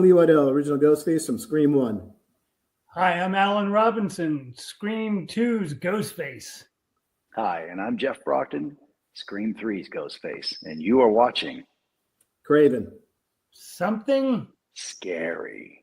Lee Waddell, original Ghostface from Scream 1. Hi, I'm Alan Robinson, Scream 2's Ghostface. Hi, and I'm Jeff Brockton, Scream 3's Ghostface, and you are watching Craven. Something Scary.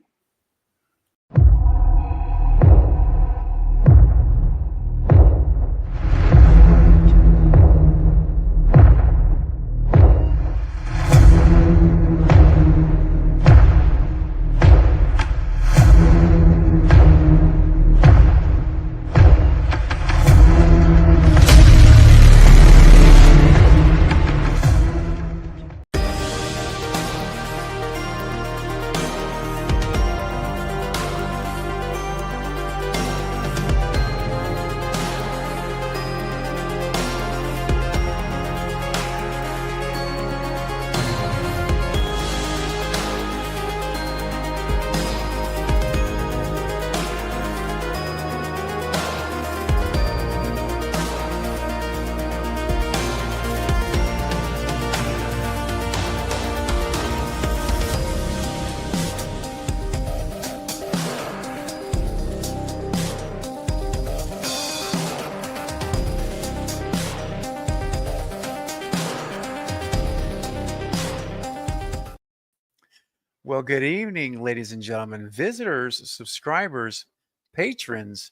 Well, good evening, ladies and gentlemen, visitors, subscribers, patrons,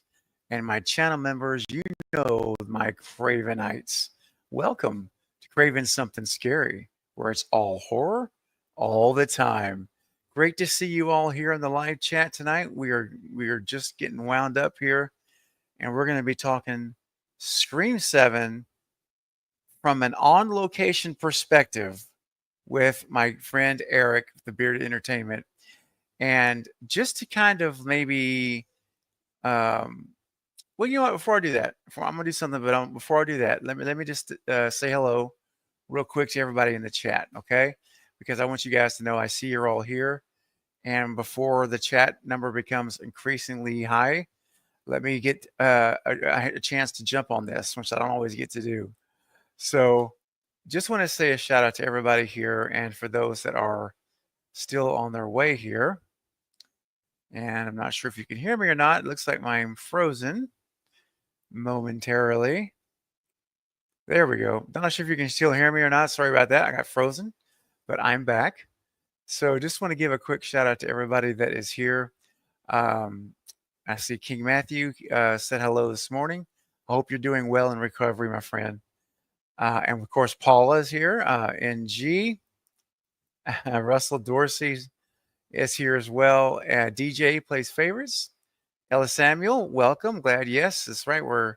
and my channel members. You know, my Cravenites. Welcome to Craven Something Scary, where it's all horror all the time. Great to see you all here in the live chat tonight. We are just getting wound up here, and we're going to be talking Scream 7 from an on-location perspective with my friend Eric, the Bearded Entertainment. And just to kind of maybe, well, you know what, before I do that, I'm gonna do something, but before I do that, let me just say hello real quick to everybody in the chat, okay? Because I want you guys to know I see you're all here. And before the chat number becomes increasingly high, let me get a chance to jump on this, which I don't always get to do. So just want to say a shout out to everybody here, and for those that are still on their way here. And I'm not sure if you can hear me or not. It looks like I'm frozen momentarily. There we go. Not sure if you can still hear me or not. Sorry about that. I got frozen, but I'm back. So just want to give a quick shout out to everybody that is here. I see King Matthew said hello this morning. I hope you're doing well in recovery, my friend. And of course, Paula is here. NG. Russell Dorsey is here as well. DJ plays favorites. Ella Samuel, welcome. Glad, yes, that's right.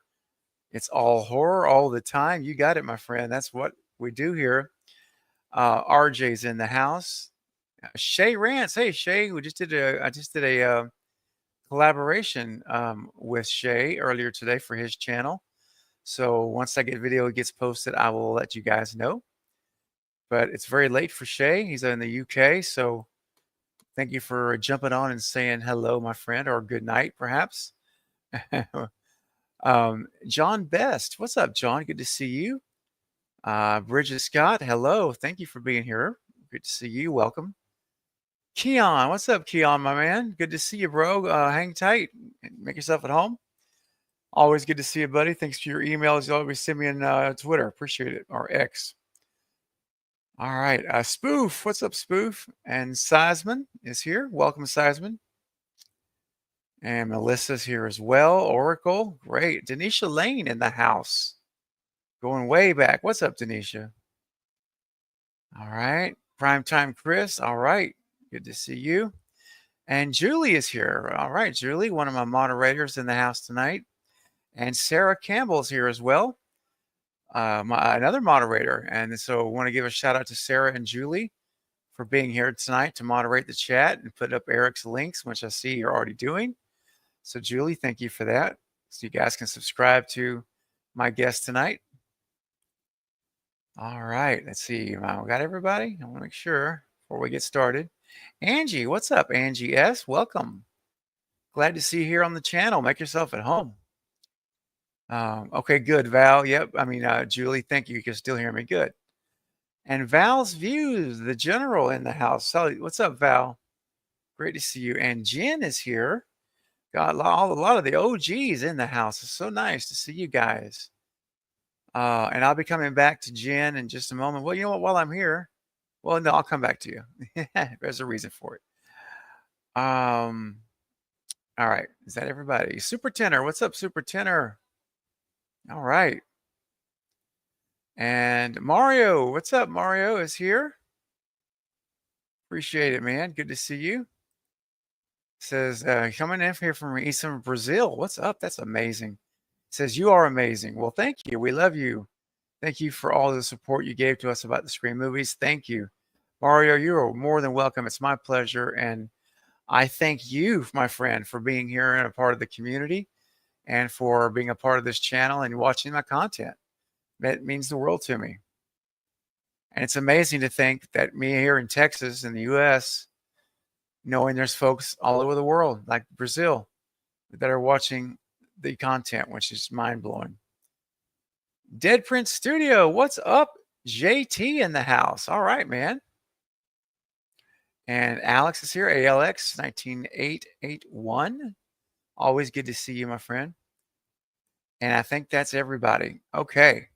It's all horror all the time. You got it, my friend. That's what we do here. RJ's in the house. Shay Rance. Hey, Shay, I just did a collaboration with Shay earlier today for his channel. So once that video gets posted, I will let you guys know. But it's very late for Shay. He's in the UK. So thank you for jumping on and saying hello, my friend, or good night, perhaps. John Best. What's up, John? Good to see you. Bridget Scott. Hello. Thank you for being here. Good to see you. Welcome. Keon. What's up, Keon, my man? Good to see you, bro. Hang tight. Make yourself at home. Always good to see you, buddy. Thanks for your emails. You always send me on Twitter. Appreciate it. Or X. All right. Spoof. What's up, Spoof? And Seisman is here. Welcome, Seisman. And Melissa's here as well. Oracle. Great. Denisha Lane in the house. Going way back. What's up, Denisha? All right. Primetime Chris. All right. Good to see you. And Julie is here. All right, Julie, one of my moderators in the house tonight. And Sarah Campbell's here as well, another moderator. And so I want to give a shout out to Sarah and Julie for being here tonight to moderate the chat and put up Eric's links, which I see you're already doing. So Julie, thank you for that. So you guys can subscribe to my guest tonight. All right, let's see. We got everybody? I want to make sure before we get started. Angie, what's up, Angie S? Welcome. Glad to see you here on the channel. Make yourself at home. Okay, good, Val. Yep. I mean, Julie, thank you. You can still hear me. Good. And Val's Views, the general in the house. So, what's up, Val? Great to see you. And Jen is here. Got a lot of the OGs in the house. It's so nice to see you guys. And I'll be coming back to Jen in just a moment. Well, you know what? While I'm here, well, no, I'll come back to you. There's a reason for it. Um, all right. Is that everybody? Super Tenor. What's up, Super Tenor? All right. And Mario, what's up? Mario is here. Appreciate it, man. Good to see you. Says, coming in here from Eastern Brazil. What's up? That's amazing. Says, you are amazing. Well, thank you. We love you. Thank you for all the support you gave to us about the Scream movies. Thank you. Mario, you are more than welcome. It's my pleasure. And I thank you, my friend, for being here and a part of the community and for being a part of this channel and watching my content. That means the world to me. And it's amazing to think that me here in Texas in the US, knowing there's folks all over the world, like Brazil, that are watching the content, which is mind blowing. Dead Prince Studio, what's up? JT in the house. All right, man. And Alex is here, ALX 19881. Always good to see you, my friend. And I think that's everybody. Okay.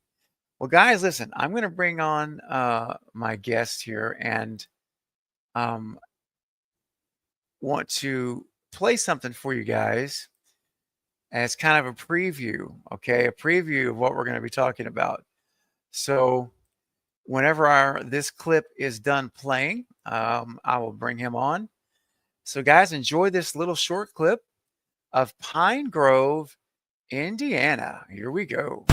Well, guys, listen, I'm going to bring on my guest here and want to play something for you guys as kind of a preview, okay? A preview of what we're going to be talking about. So whenever this clip is done playing, I will bring him on. So guys, enjoy this little short clip of Pine Grove, Indiana. Here we go.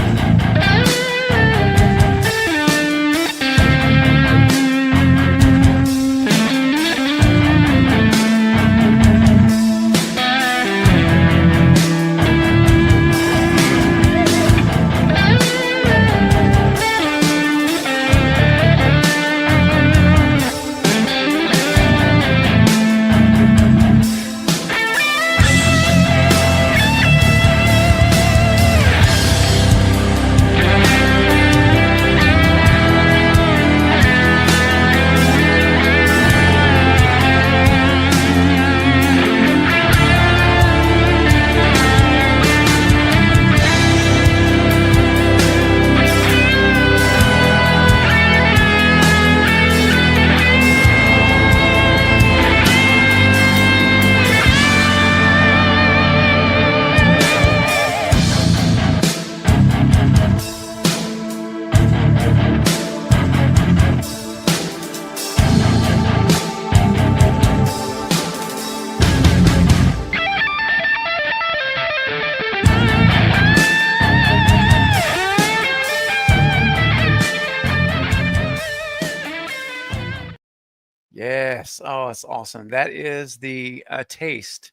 Yes. Oh, it's awesome. That is the taste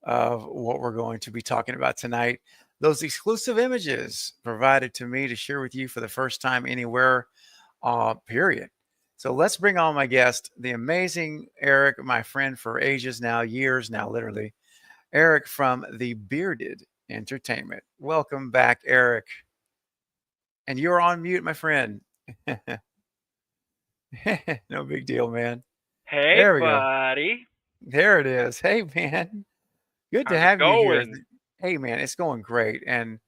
of what we're going to be talking about tonight. Those exclusive images provided to me to share with you for the first time anywhere, period. So let's bring on my guest, the amazing Eric, my friend for ages now, years now, literally. Eric from the Bearded Entertainment. Welcome back, Eric. And you're on mute, my friend. No big deal, man. Hey, There we go. buddy. There it is. Hey, man. Good to How's it have you here. going? Hey, man, it's going great. And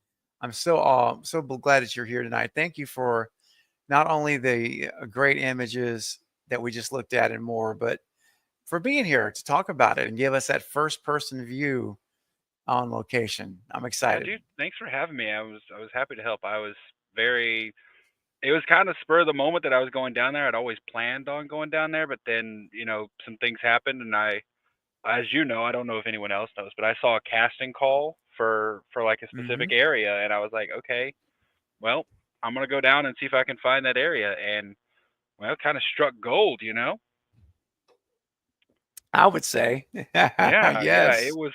I'm so glad that you're here tonight. Thank you for not only the great images that we just looked at and more, but for being here to talk about it and give us that first person view on location. I'm Yeah, excited. dude, thanks for having me. I was happy to help. It was kind of spur of the moment that I was going down there. I'd always planned on going down there, but then, some things happened and as you know, I don't know if anyone else knows, but I saw a casting call for like a specific Hmm. area and I was like, okay, well, I'm going to go down and see if I can find that area and well, kind of struck gold. I would say. Yeah, Yes. it was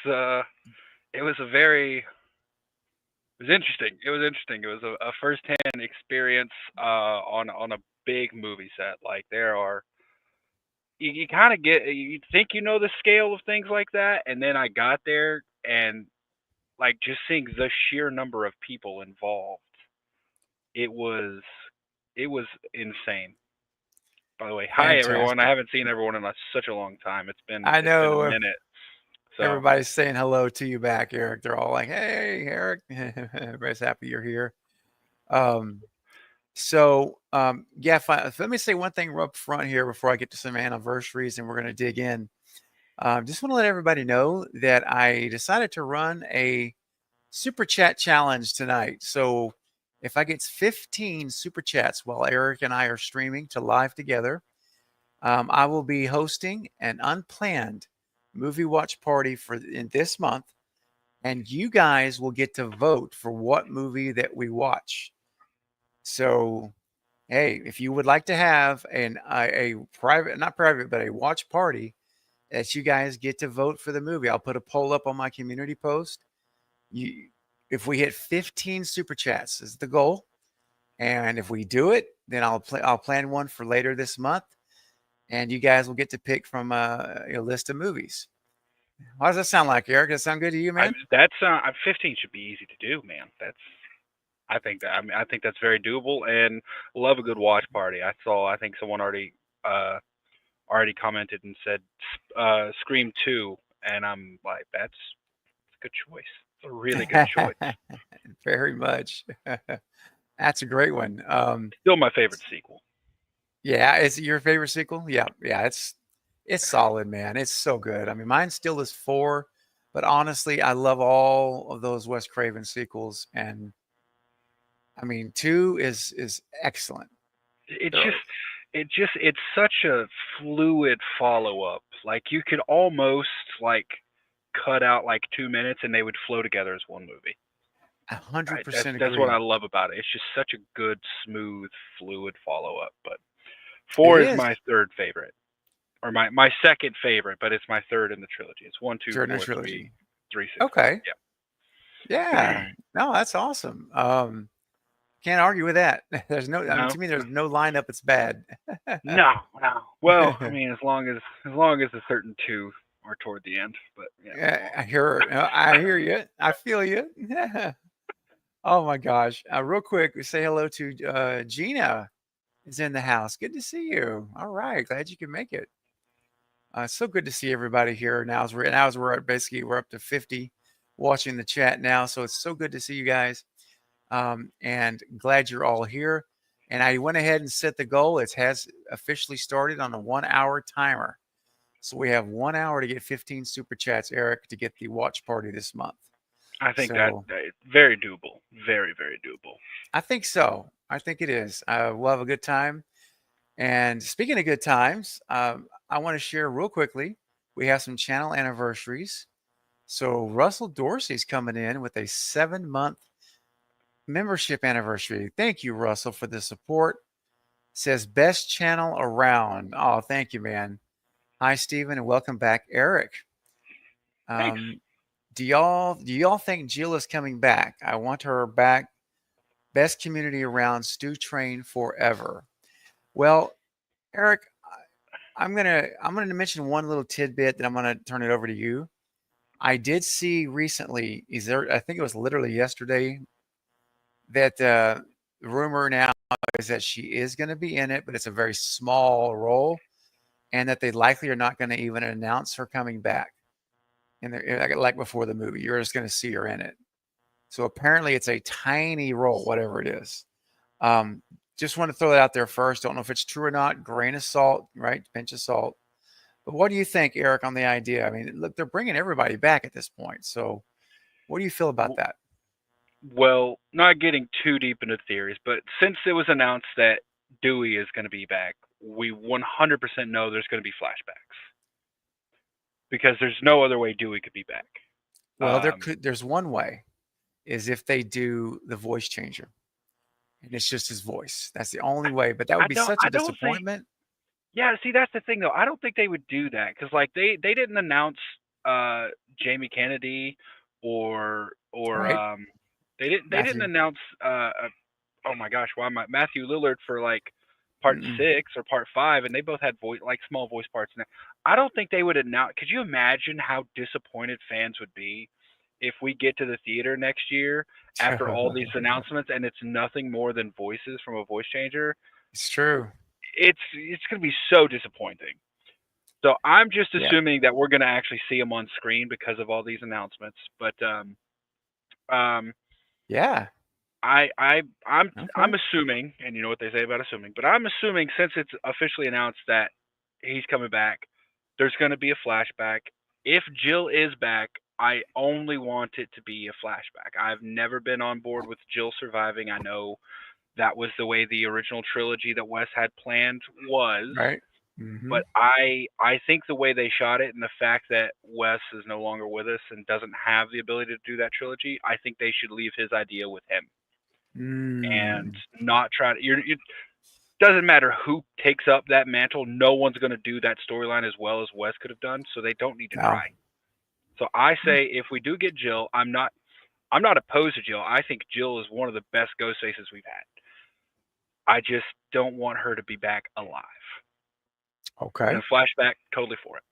a very It was interesting. It was interesting. It was a first-hand experience on a big movie set. Like there are, you kind of get, you think you know the scale of things like that, and then I got there and like just seeing the sheer number of people involved, it was it was insane. By the way, hi everyone. I Fantastic. haven't seen everyone in such a long time. It's been I it's been know a minute. So everybody's saying hello to you back, Eric. They're all like, "Hey, Eric." Everybody's happy you're here. Yeah, let me say one thing up front here before I get to some anniversaries and we're going to dig in. Just want to let everybody know that I decided to run a super chat challenge tonight. So if I get 15 super chats while Eric and I are streaming to live together, I will be hosting an unplanned movie watch party in this month, and you guys will get to vote for what movie that we watch. So, hey, if you would like to have a private, not private, but a watch party that you guys get to vote for the movie, I'll put a poll up on my community post. If we hit 15 super chats is the goal, and if we do it, then I'll plan one for later this month, and you guys will get to pick from a list of movies. How does that sound like, Eric? Does that sound good to you, man? 15 should be easy to do, man. I think that's very doable, and love a good watch party. I think someone already commented and said Scream 2, and I'm like, that's a good choice. It's a really good choice. Very much. That's a great one. Still my favorite sequel. Yeah, is it your favorite sequel? Yeah, it's solid, man. It's so good. I mean, mine still is 4, but honestly, I love all of those Wes Craven sequels, and I mean, 2 is excellent. It's such a fluid follow up. Like you could almost like cut out like 2 minutes and they would flow together as one movie. 100% agree. That's what I love about it. It's just such a good, smooth, fluid follow up. But 4 is my third favorite, or my second favorite, but it's my third in the trilogy. It's 1, 2, 4, 3, 6. Okay. Yeah. No, that's awesome. Can't argue with that. There's no. I mean, to me, there's no lineup. It's bad. No. Well, I mean, as long as a certain 2 are toward the end, but yeah. I hear you. I feel you. Oh my gosh! Real quick, we say hello to Gina. Is in the house. Good to see you. All right, glad you can make it. So good to see everybody here now. As we're up to 50 watching the chat now, so it's so good to see you guys. And glad you're all here. And I went ahead and set the goal. It has officially started on a 1-hour timer. So we have 1 hour to get 15 super chats, Eric, to get the watch party this month. I think that very doable. Very, very doable. I think so. I think it is. We'll have a good time. And speaking of good times, I want to share real quickly. We have some channel anniversaries. So Russell Dorsey's coming in with a 7-month membership anniversary. Thank you, Russell, for the support. Says best channel around. Oh, thank you, man. Hi, Stephen, and welcome back, Eric. Thanks. Do y'all think Jill is coming back? I want her back. Best community around. Stew Train forever. Well, Eric, I'm gonna mention one little tidbit, then I'm gonna turn it over to you. I did see recently. I think it was literally yesterday, that the rumor now is that she is going to be in it, but it's a very small role, and that they likely are not going to even announce her coming back. And like before the movie, you're just going to see her in it. So apparently, it's a tiny role, whatever it is. Just want to throw that out there first. Don't know if it's true or not. Grain of salt, right? Pinch of salt. But what do you think, Eric, on the idea? I mean, look, they're bringing everybody back at this point. So what do you feel about that? Well, not getting too deep into theories, but since it was announced that Dewey is going to be back, we 100% know there's going to be flashbacks. Because there's no other way Dewey could be back. Well, there's one way, is if they do the voice changer. And it's just his voice. That's the only way. But that would be such a disappointment. Yeah, see, that's the thing, though. I don't think they would do that. Because, like, they didn't announce Jamie Kennedy or Right. they didn't announce oh my gosh, why am I Matthew Lillard for like part 6 or part 5, and they both had small voice parts in it. I don't think they would announce. Could you imagine how disappointed fans would be if we get to the theater next year after all these announcements and it's nothing more than voices from a voice changer? It's true. it's going to be so disappointing. So I'm just Yeah. assuming that we're going to actually see him on screen because of all these announcements. But Yeah. I'm Okay. assuming, and you know what they say about assuming, but I'm assuming since it's officially announced that he's coming back, there's going to be a flashback. If Jill is back, I only want it to be a flashback. I've never been on board with Jill surviving. I know that was the way the original trilogy that Wes had planned was. Right. Mm-hmm. But I think the way they shot it and the fact that Wes is no longer with us and doesn't have the ability to do that trilogy, I think they should leave his idea with him and not try to. It doesn't matter who takes up that mantle. No one's going to do that storyline as well as Wes could have done, so they don't need to No. try. So I say if we do get Jill, I'm not opposed to Jill. I think Jill is one of the best ghost faces we've had. I just don't want her to be back alive. Okay. In a flashback, totally for it.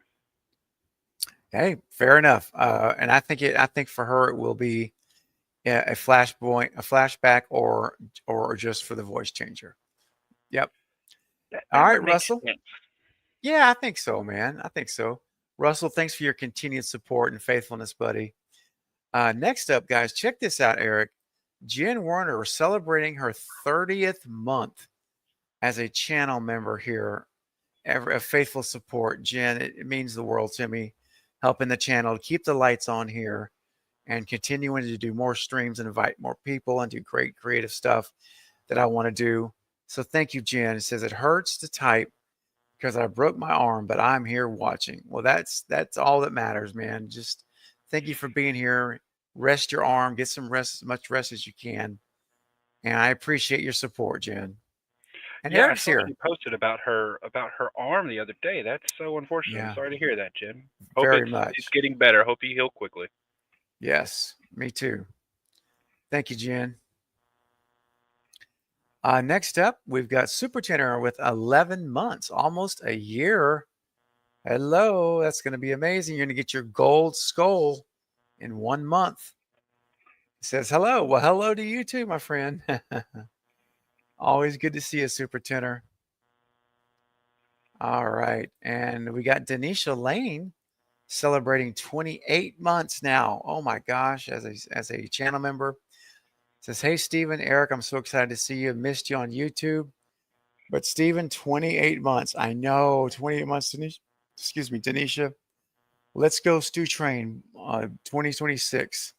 Hey, fair enough. And I think for her it will be a flashback, or just for the voice changer. Yep. That All right, would make Russell. sense. Yeah, I think so, man. I think so. Russell, thanks for your continued support and faithfulness, buddy. Next up, guys, check this out, Eric. Jen Werner is celebrating her 30th month as a channel member here. A faithful support, Jen. It means the world to me, helping the channel to keep the lights on here and continuing to do more streams and invite more people and do great creative stuff that I want to do. So thank you, Jen. It says it hurts to type because I broke my arm, but I'm here watching. Well, that's all that matters, man. Just thank you for being here. Rest your arm, get some rest, as much rest as you can. And I appreciate your support, Jen. And Yeah, I Eric's saw here. she posted about her arm the other day. That's so unfortunate. Yeah. I'm sorry to hear that, Jen. Hope Very it's much. getting better. Hope you heal quickly. Yes, me too. Thank you, Jen. Next up, we've got Super Tenor with 11 months, almost a year. Hello, that's going to be amazing. You're going to get your gold skull in 1 month. It says hello. Well, hello to you too, my friend. Always good to see you, Super Tenor. All right, and we got Denisha Lane celebrating 28 months now. Oh my gosh, as a channel member. Says, hey, Stephen, Eric, I'm so excited to see you. Missed you on YouTube. But Stephen, 28 months. I know, 28 months, Denisha. Excuse me, Denisha. Let's go Stew Train 2026.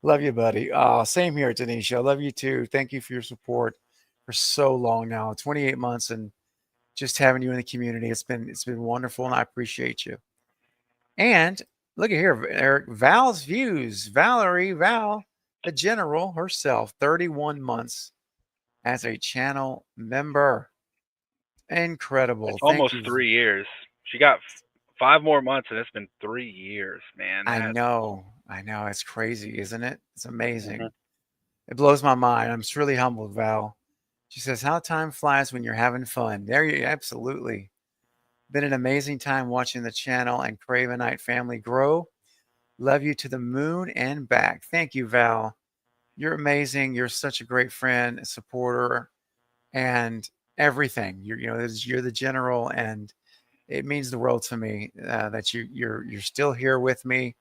Love you, buddy. Same here, Denisha. I love you too. Thank you for your support for so long now. 28 months and just having you in the community. It's been wonderful, and I appreciate you. And look at here, Eric. Val's views. Val, the general herself, 31 months as a channel member. Incredible. It's Thank almost you. 3 years. She got 5 more months, and it's been 3 years, man. I know. It's crazy, isn't it? It's amazing. Mhm. It blows my mind. I'm just really humbled, Val. She says, how time flies when you're having fun. There you absolutely. Been an amazing time watching the channel and Cravenite family grow. Love you to the moon and back. Thank you, Val. You're amazing. You're such a great friend, a supporter, and everything. You're the general, and it means the world to me that you're still here with me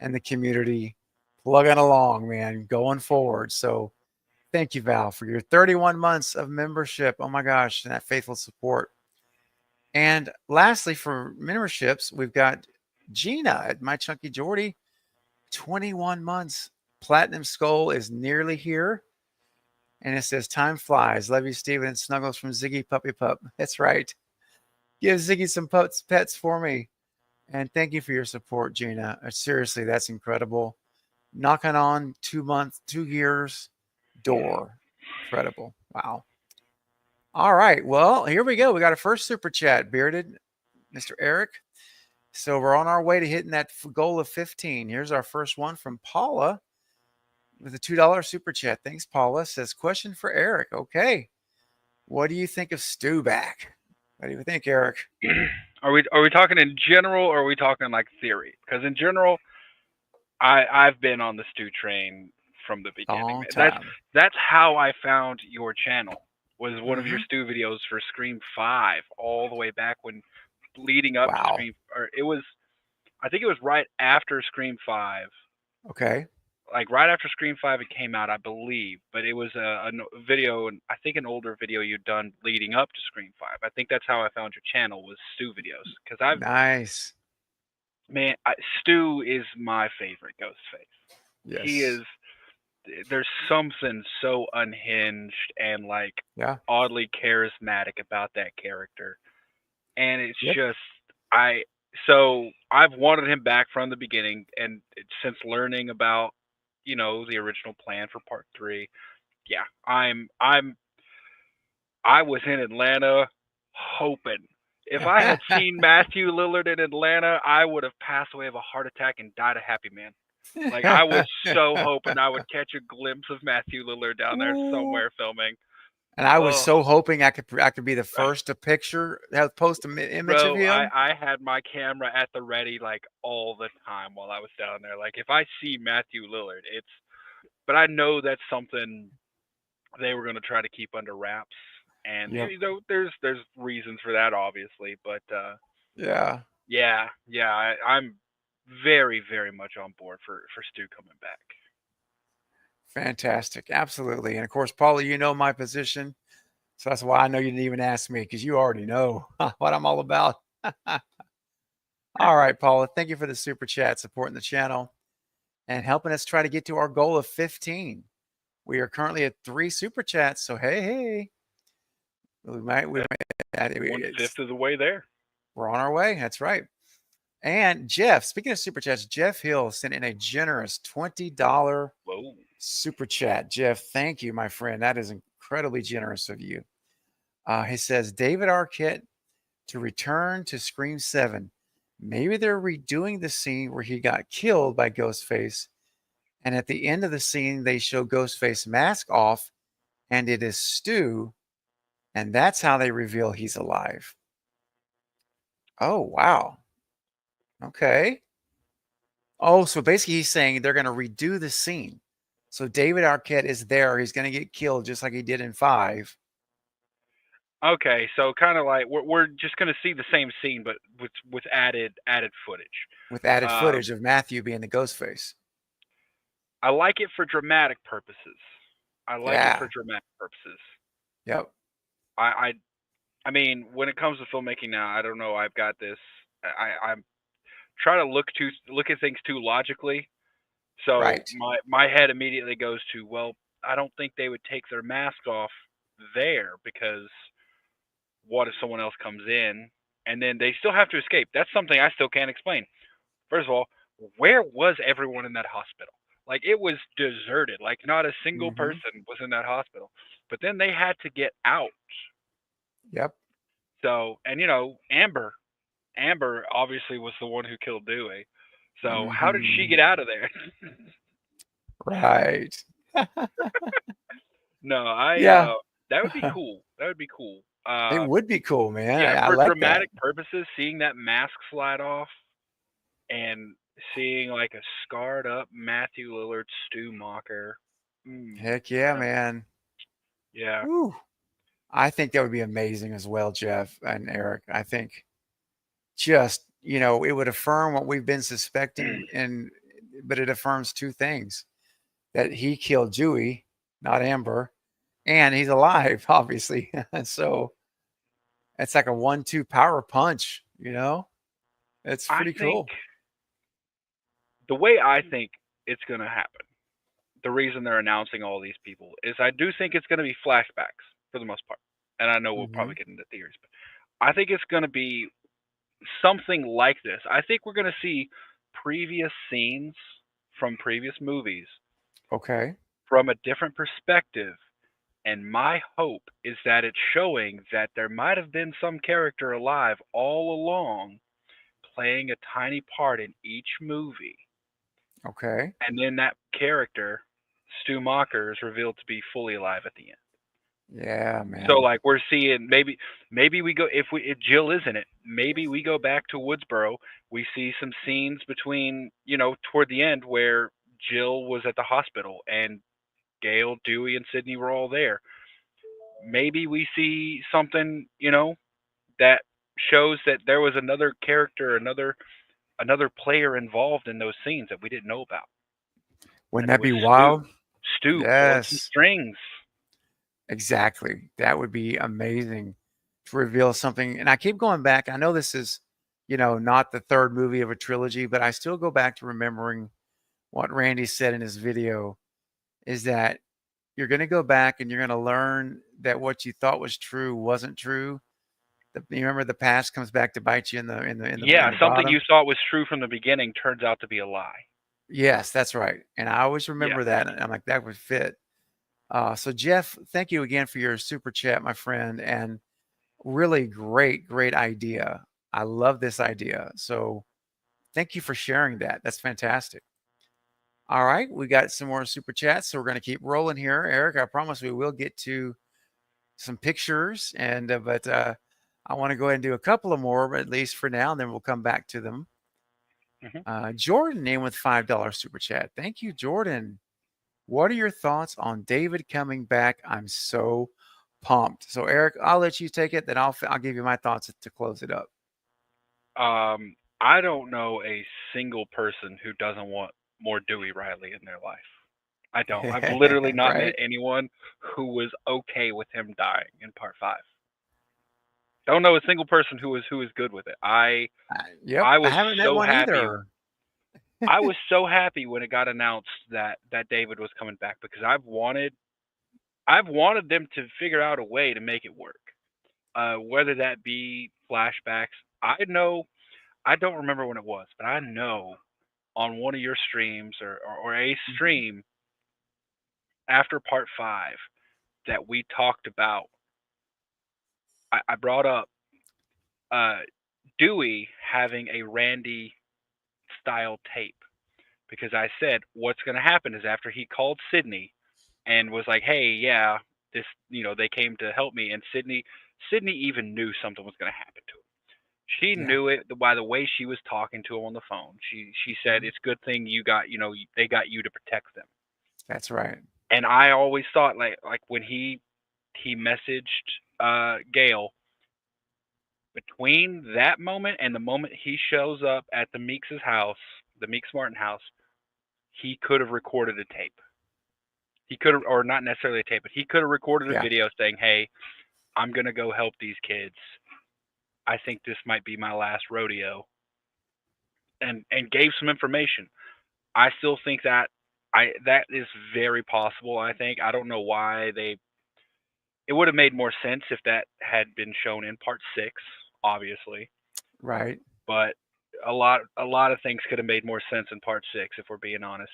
and the community, plugging along, man, going forward. So thank you, Val, for your 31 months of membership. Oh my gosh, and that faithful support. And lastly, for memberships, we've got Gina at My Chunky Jordy, 21 months. Platinum Skull is nearly here. And it says, time flies. Love you, Steven, and snuggles from Ziggy Puppy Pup. That's right. Give Ziggy some pets for me. And thank you for your support, Gina. Seriously, that's incredible. Knocking on 2 years door. Incredible. Wow. All right. Well, here we go. We got a first super chat, bearded Mr. Eric. So we're on our way to hitting that goal of 15. Here's our first one from Paula with a $2 super chat. Thanks, Paula. Says, question for Eric. Okay. What do you think of Stu back? What do you think, Eric? Are we talking in general, or are we talking like theory? Because in general, I've been on the Stew train from the beginning. Long time. That's how I found your channel. was one of your Stu videos for Scream 5, all the way back when leading up to Wow. Scream, or it was, I think it was right after Scream 5. Okay. Like right after Scream 5 it came out, I believe, but it was a video, and I think an older video you'd done leading up to Scream 5. I think that's how I found your channel, was Stu videos, because Nice. man, Stu is my favorite Ghostface. Yes. He is. There's something so unhinged and like Yeah. oddly charismatic about that character, and it's Yep. just so I've wanted him back from the beginning, and since learning about the original plan for part 3, yeah, I was in Atlanta hoping. If I had seen Matthew Lillard in Atlanta, I would have passed away of a heart attack and died a happy man. Like, I was so hoping I would catch a glimpse of Matthew Lillard down there somewhere filming. And I was Oh. so hoping I could be the first to post an image Bro, of him. I had my camera at the ready like all the time while I was down there. Like, if I see Matthew Lillard, but I know that's something they were going to try to keep under wraps. And there's reasons for that, obviously, but yeah, I'm very, very much on board for Stu coming back. Fantastic, absolutely. And of course, Paula, you know my position, so that's why I know you didn't even ask me, because you already know what I'm all about. All right, Paula, thank you for the super chat, supporting the channel and helping us try to get to our goal of 15. We are currently at 3 super chats, so hey. We might 1/5 of the way there. We're on our way. That's right. And Jeff, speaking of super chats, Jeff Hill sent in a generous $20 super chat. Jeff, thank you, my friend. That is incredibly generous of you. He says, David Arquette to return to Scream 7. Maybe they're redoing the scene where he got killed by Ghostface, and at the end of the scene, they show Ghostface mask off, and it is Stu, and that's how they reveal he's alive. Oh, wow. Okay. Oh, so basically he's saying they're going to redo the scene. So David Arquette is there. He's going to get killed just like he did in 5. Okay, so kind of like we're just going to see the same scene, but with added footage. With added footage of Matthew being the Ghostface. I like it for dramatic purposes. Yep. I mean, when it comes to filmmaking now, I don't know. I've got this. I'm trying to look at things too logically. So my head immediately goes to, well, I don't think they would take their mask off there, because what if someone else comes in and then they still have to escape? That's something I still can't explain. First of all, where was everyone in that hospital? Like, it was deserted. Like, not a single person was in that hospital. But then they had to get out. Yep. So, and Amber obviously was the one who killed Dewey. So how did she get out of there? Right. No, that would be cool. That would be cool. It would be cool, man. Yeah, I for like dramatic purposes, seeing that mask slide off and seeing like a scarred up Matthew Lillard Stu Macher. Heck yeah, man. Yeah. Woo. I think that would be amazing as well, Jeff and Eric. I think just, it would affirm what we've been suspecting, but it affirms 2 things: that he killed Dewey, not Amber, and he's alive, obviously. So it's like a 1-2 power punch, It's pretty cool. The way I think it's going to happen, the reason they're announcing all these people, is I do think it's going to be flashbacks for the most part. And I know we'll probably get into theories, but I think it's going to be something like this. I think we're going to see previous scenes from previous movies. Okay. From a different perspective. And my hope is that it's showing that there might have been some character alive all along, playing a tiny part in each movie. Okay. And then that character, Stu Macher, is revealed to be fully alive at the end. Yeah, man. So like we're seeing maybe we go if Jill is in it, maybe we go back to Woodsboro. We see some scenes between, toward the end where Jill was at the hospital and Gail, Dewey, and Sydney were all there. maybe we see something, that shows that there was another character, another player involved in those scenes that we didn't know about. Wouldn't That it that was be Stu. wild? Stu pulling some Yes, strings. exactly. That would be amazing to reveal something. And I keep going back. I know this is, not the third movie of a trilogy, but I still go back to remembering what Randy said in his video is that you're going to go back and you're going to learn that what you thought was true wasn't true. You remember the past comes back to bite you in Yeah, the something bottom. you thought was true from the beginning turns out to be a lie. Yes, that's right. And I always Yeah. remember that. And I'm like, that would fit. So Jeff, thank you again for your super chat, my friend, and really great idea. I love this idea. So thank you for sharing that. That's fantastic. All right, we got some more super chats, so we're going to keep rolling here, Eric. I promise we will get to some pictures, and but I want to go ahead and do a couple of more, at least for now, and then we'll come back to them. Jordan in with $5 super chat. Thank you, Jordan. What are your thoughts on David coming back? I'm so pumped. So Eric, I'll let you take it, then I'll give you my thoughts to close it up. I don't know a single person who doesn't want more Dewey Riley in their life. I don't. I've literally not met Right? anyone who was okay with him dying in part 5. Don't know a single person who was good with it. Yep, I I was haven't met so one happy. either. I was so happy when it got announced that David was coming back because I've wanted them to figure out a way to make it work. Whether that be flashbacks. I don't remember when it was, but I know on one of your streams or a stream after part 5 that we talked about, I brought up Dewey having a Randy style tape because I said what's going to happen is after he called Sydney and was like, hey, yeah, this, they came to help me, and Sydney even knew something was going to happen to him. She Yeah. knew it by the way she was talking to him on the phone. She said, it's a good thing you got, they got you to protect them. That's right. And I always thought like when he messaged Gail, between that moment and the moment he shows up at the Meeks' house, the Meeks Martin house, he could have recorded a tape. He could have, or not necessarily a tape, but he could have recorded a Yeah. video saying, hey, I'm going to go help these kids. I think this might be my last rodeo. And gave some information. I still think that is very possible. I think I don't know why it would have made more sense if that had been shown in part 6, obviously. Right. But a lot of things could have made more sense in part 6 if we're being honest.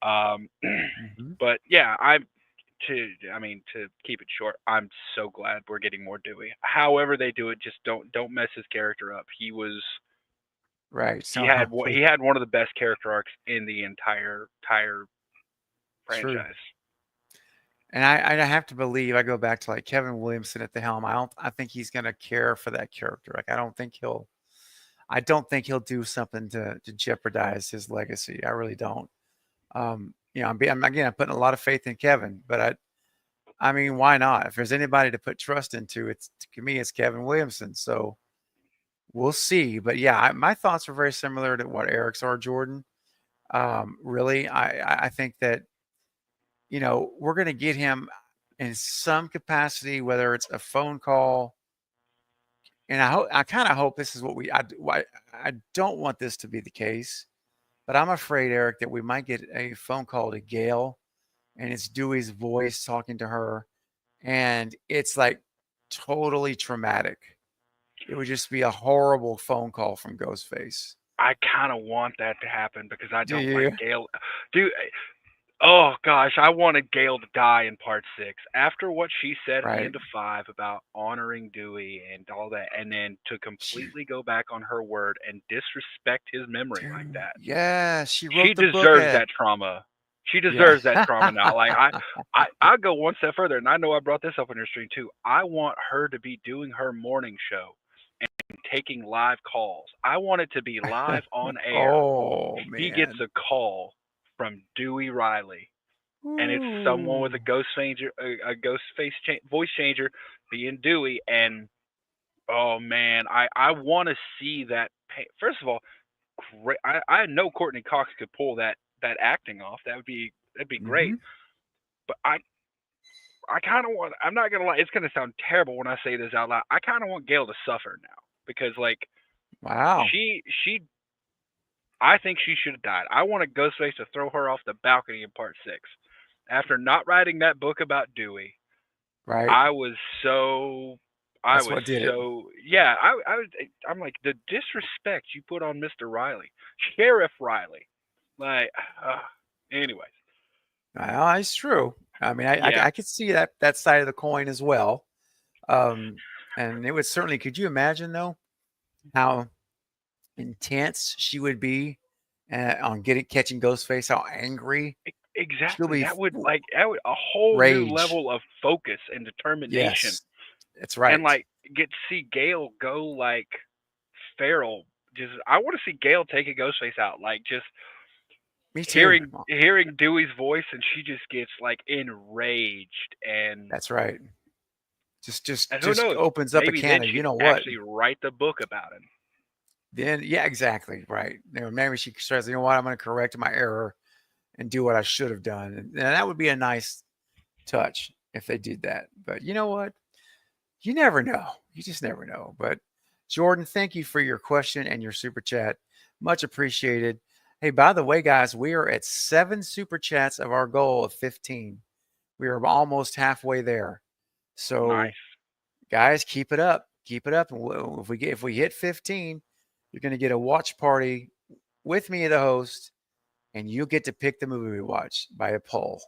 But yeah, to keep it short, I'm so glad we're getting more Dewey. However they do it, just don't mess his character up. He was right. he had one of the best character arcs in the entire franchise. True. And I have to believe, I go back to like Kevin Williamson at the helm. I think he's going to care for that character. Like I don't think he'll do something to jeopardize his legacy. I really don't. I'm putting a lot of faith in Kevin, but I mean, why not? If there's anybody to put trust into, to me, it's Kevin Williamson. So we'll see. But yeah, my thoughts are very similar to what Eric's are, Jordan. Really, I think that, we're going to get him in some capacity, whether it's a phone call. And I kind of hope this is I don't want this to be the case, but I'm afraid, Eric, that we might get a phone call to Gail and it's Dewey's voice talking to her. And it's like totally traumatic. It would just be a horrible phone call from Ghostface. I kind of want that to happen because I Do don't you? like Gail. Dude, oh gosh, I wanted Gail to die in part 6. After what she said at the Right. end of 5 about honoring Dewey and all that, and then to completely go back on her word and disrespect his memory like Dude, that. yeah, she She wrote the book. deserves that trauma. She deserves that trauma now. Like I go one step further, and I know I brought this up on your stream too. I want her to be doing her morning show and taking live calls. I want it to be live on air. Oh, He man. gets a call from Dewey Riley and it's someone with a Ooh. ghost changer, a voice changer, being Dewey. And oh man, I want to see that. First of all, great. I know Courtney Cox could pull that acting off. That'd be great. Mm-hmm. But I kind of want. I'm not gonna lie. It's gonna sound terrible when I say this out loud. I kind of want Gail to suffer now because like Wow. she I think she should have died. I want a Ghostface to throw her off the balcony in part 6. After not writing that book about Dewey, Right. I was so I That's was what did it. so yeah, I'm like the disrespect you put on Mr. Riley. Sheriff Riley. Like anyways. Well, it's true. I mean, Yeah. I could see that side of the coin as well. Um, and it would certainly. Could you imagine though how intense she would be on catching Ghostface? How angry she'll Exactly. be. That would a whole new Rage. level of focus and determination. Yes, that's And right. like get to see Gail go like feral. Just I want to see Gail take a Ghostface out. Like just Me too. hearing Dewey's voice, and she just gets like enraged. That's right. Just And who just knows, opens up a maybe then can of you she'd know what. actually write the book about him. Then yeah, exactly right. Maybe she says, you know what, I'm going to correct my error and do what I should have done, and that would be a nice touch if they did that. But you know what? You never know. You just never know. But Jordan, thank you for your question and your super chat. Much appreciated. Hey, by the way, guys, we are at 7 super chats of our goal of 15. We are almost halfway there. Nice. So, guys, keep it up. Keep it up. And if we hit 15, you're going to get a watch party with me, the host, and you'll get to pick the movie we watch by a poll.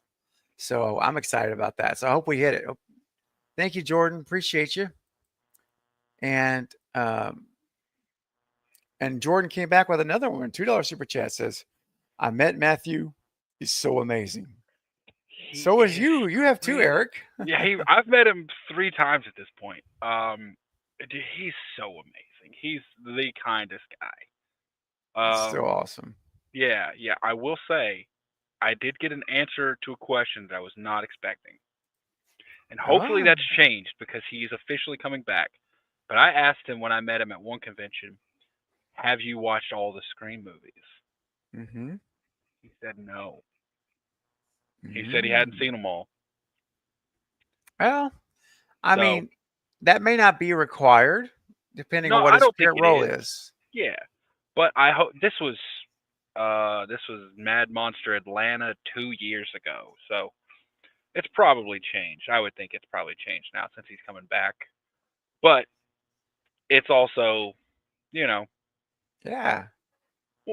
So I'm excited about that. So I hope we hit it. Thank you, Jordan. Appreciate you. And Jordan came back with another one. $2 super chat says, "I met Matthew. He's so amazing." He So is is you. You have 2, real. Eric. Yeah, I've met him 3 times at this point. Dude, he's so amazing. He's the kindest guy. So awesome. Yeah. I will say, I did get an answer to a question that I was not expecting. And hopefully Oh. that's changed because he's officially coming back. But I asked him when I met him at one convention, have you watched all the Scream movies? Mm-hmm. He said no. He said he hadn't Mm. seen them all. Well, I So, mean, that may not be required, depending no, on what I his don't think current it role is. is. Yeah. But I hope this was Mad Monster Atlanta 2 years ago. So, it's probably changed. I would think it's probably changed now since he's coming back. But it's also, you know, Yeah,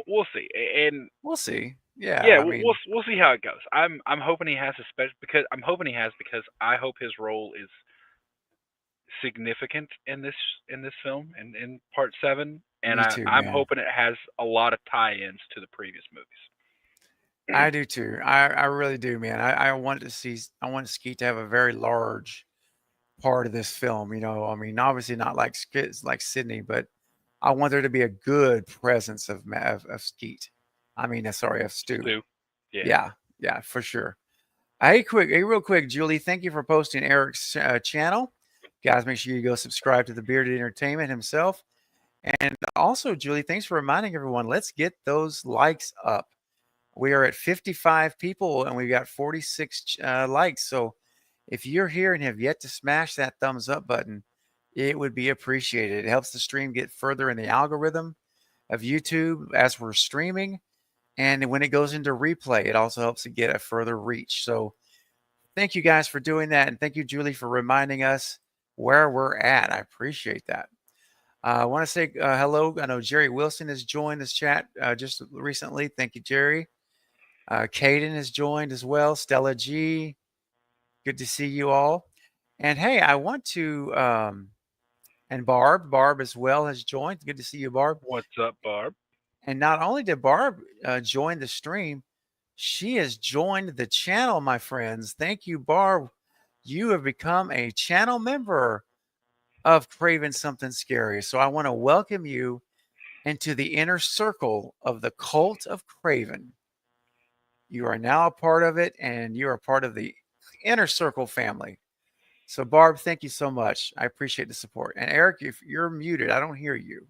we'll see. And we'll see. Yeah, yeah, I mean, we'll see how it goes. I'm hoping he has a special because I hope his role is significant in this film and in part 7, and me too, I'm man. hoping it has a lot of tie-ins to the previous movies. I do too. I really do, man. I want to see. I want Skeet to have a very large part of this film. I mean, obviously not like Sydney, but I want there to be a good presence of Skeet. I mean, sorry, of Stu. Stu. Yeah. Yeah, for sure. Hey, real quick, Julie, thank you for posting Eric's channel. Guys, make sure you go subscribe to the Bearded Entertainment himself. And also, Julie, thanks for reminding everyone. Let's get those likes up. We are at 55 people and we got 46 likes. So if you're here and have yet to smash that thumbs up button, it would be appreciated. It helps the stream get further in the algorithm of YouTube as we're streaming. And when it goes into replay, it also helps it get a further reach. So thank you guys for doing that. And thank you, Julie, for reminding us where we're at. I appreciate that. I want to say hello. I know Jerry Wilson has joined this chat just recently. Thank you, Jerry. Caden has joined as well. Stella G. Good to see you all. And hey, I want to, and Barb as well has joined. Good to see you, Barb. What's up, Barb? And not only did Barb join the stream, she has joined the channel, my friends. Thank you, Barb. You have become a channel member of Craven Something Scary. So I want to welcome you into the inner circle of the cult of Craven. You are now a part of it, and you are part of the Inner Circle family. So, Barb, thank you so much. I appreciate the support. And Eric, if you're muted, I don't hear you.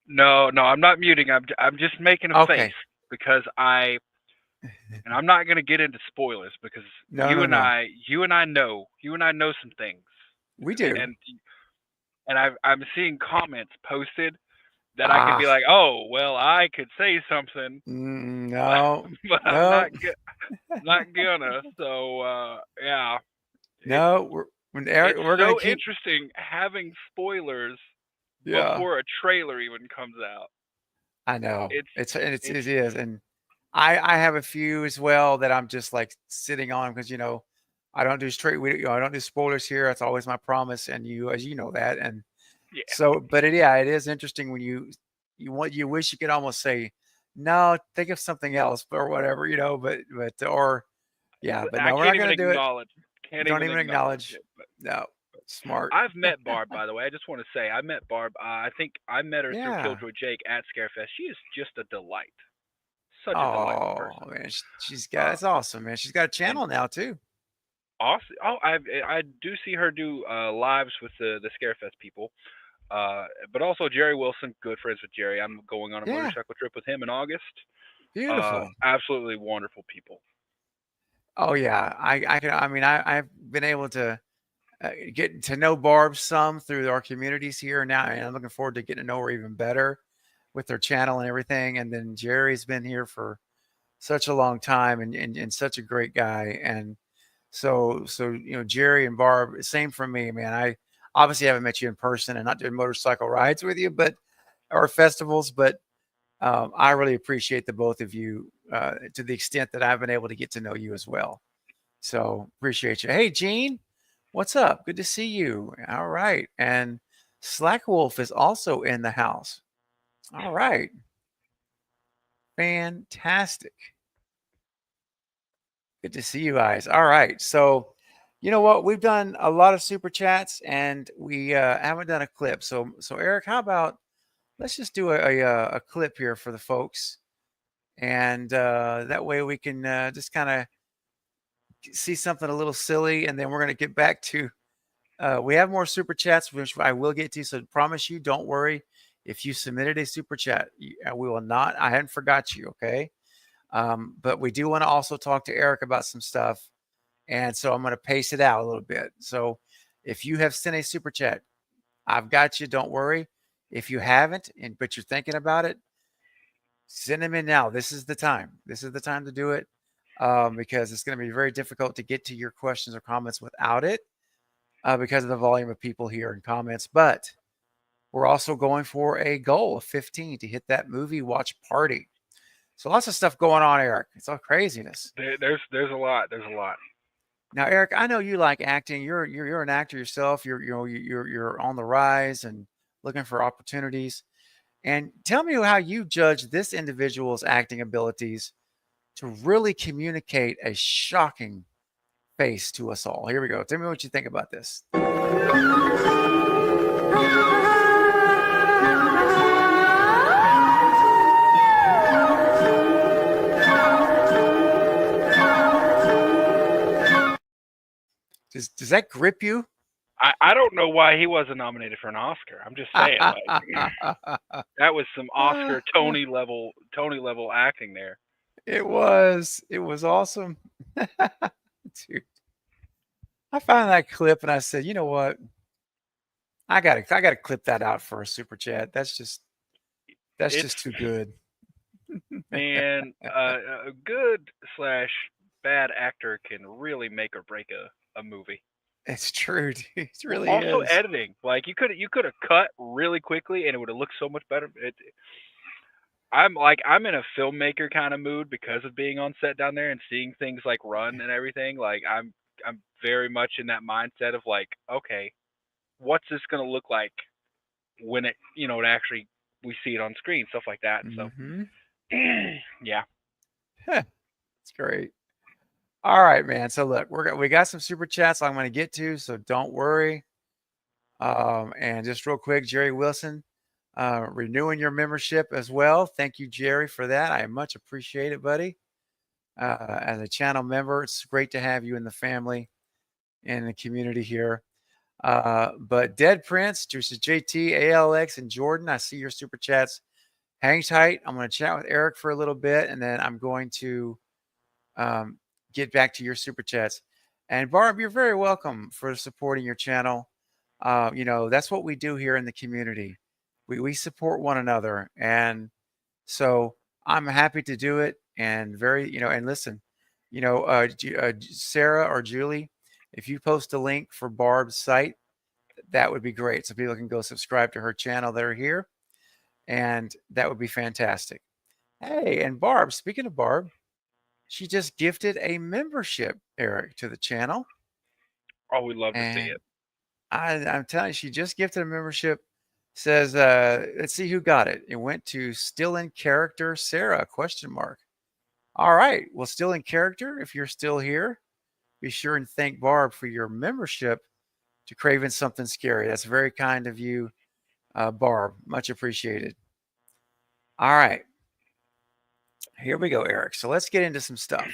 No, no, I'm not muting. I'm just making a face Okay. because and I'm not gonna get into spoilers because No, no, no. you and I know some things, We do. and I'm seeing comments posted that I can be Ah, like, oh, well, I could say something, no, but I'm no, not gonna. So yeah, it's no. We're gonna so keep. interesting having spoilers Yeah, before a trailer even comes out. I know. It's It it's is, and I have a few as well that I'm just like sitting on because I don't do I don't do spoilers here. That's always my promise, and as you know that, and yeah. so, but it is interesting when you wish you could almost say, no, think of something else or whatever, or yeah, but I no, we're can't not even gonna do it. acknowledge. Can't Don't even even acknowledge acknowledge. it. But No, smart. I've met Barb, by the way. I just want to say I met Barb. I think I met her through Yeah. Killjoy Jake at Scarefest. She is just a delight. Such a delightful Oh person. man, she's got Uh, that's awesome, man. She's got a and channel now too. awesome. Oh, I do see her do lives with the Scarefest people. But also Jerry Wilson, good friends with Jerry. I'm going on a Yeah, motorcycle trip with him in August. beautiful. Absolutely wonderful people. Oh yeah, I've been able to get to know Barb some through our communities here now, and I'm looking forward to getting to know her even better with their channel and everything. And then Jerry's been here for such a long time and such a great guy. And so Jerry and Barb, same for me, man. I obviously haven't met you in person and not doing motorcycle rides with you, but or festivals, but I really appreciate the both of you to the extent that I've been able to get to know you as well. So appreciate you. Hey, Gene, what's up? Good to see you. All right. And Slack Wolf is also in the house. All right. Fantastic. Good to see you guys. All right. So, you know what? We've done a lot of super chats and we haven't done a clip. So Eric, how about let's just do a clip here for the folks, and that way we can just kind of see something a little silly, and then we're going to get back to. We have more super chats, which I will get to. So promise you, don't worry. If you submitted a super chat, we will not. I hadn't forgot you. Okay. But we do want to also talk to Eric about some stuff. And so I'm going to pace it out a little bit. So if you have sent a super chat, I've got you. Don't worry. If you haven't, but you're thinking about it, send them in now. This is the time. This is the time to do it because it's going to be very difficult to get to your questions or comments without it because of the volume of people here and comments. But we're also going for a goal of 15 to hit that movie watch party. So lots of stuff going on, Eric. It's all craziness. There's a lot. There's a lot. Now, Eric, I know you like acting. You're an actor yourself. You're on the rise and looking for opportunities. And tell me how you judge this individual's acting abilities to really communicate a shocking face to us all. Here we go. Tell me what you think about this. Does that grip you? I don't know why he wasn't nominated for an Oscar. I'm just saying, like that was some Oscar Tony level acting there. It was awesome. Dude. I found that clip and I said, you know what? I gotta clip that out for a super chat. That's just too good. Man, a good slash bad actor can really make or break a movie. It's true, dude. It really Also, is. editing. Like you could have cut really quickly and it would have looked so much better. I'm in a filmmaker kind of mood because of being on set down there and seeing things like run and everything. Like I'm very much in that mindset of like, okay, what's this gonna look like when it actually we see it on screen, stuff like that. So Mm-hmm. yeah. It's great. All right, man. So look, we got some super chats I'm going to get to, so don't worry. And just real quick, Jerry Wilson, renewing your membership as well. Thank you, Jerry, for that. I much appreciate it, buddy. as a channel member. It's great to have you in the family and the community here. But Dead Prince, Juices JT, ALX, and Jordan, I see your super chats. Hang tight. I'm going to chat with Eric for a little bit, and then I'm going to get back to your super chats. And Barb, you're very welcome for supporting your channel. That's what we do here in the community. We support one another, and so I'm happy to do it. And and listen, Sarah or Julie, if you post a link for Barb's site, that would be great. So people can go subscribe to her channel that are here, and that would be fantastic. Hey, and Barb, speaking of Barb, she just gifted a membership, Eric, to the channel. Oh, we'd love to see And it. I'm telling you, she just gifted a membership. Says, let's see who got it. It went to Still in Character Sarah, question mark. All right. Well, Still in Character, if you're still here, be sure and thank Barb for your membership to Craven Something Scary. That's very kind of you, Barb. Much appreciated. All right. Here we go, Eric. So let's get into some stuff.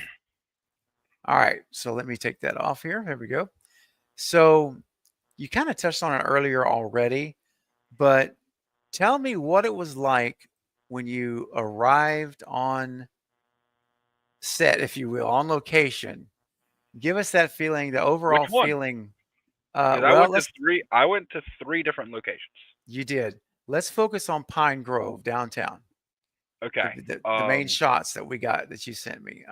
All right. So let me take that off here. There we go. So you kind of touched on it earlier already, but tell me what it was like when you arrived on set, if you will, on location. Give us that feeling, the Which overall one? feeling. Because Well, I went to three different locations. you did. Let's focus on Pine Grove downtown. Okay. The main shots that we got that you sent me.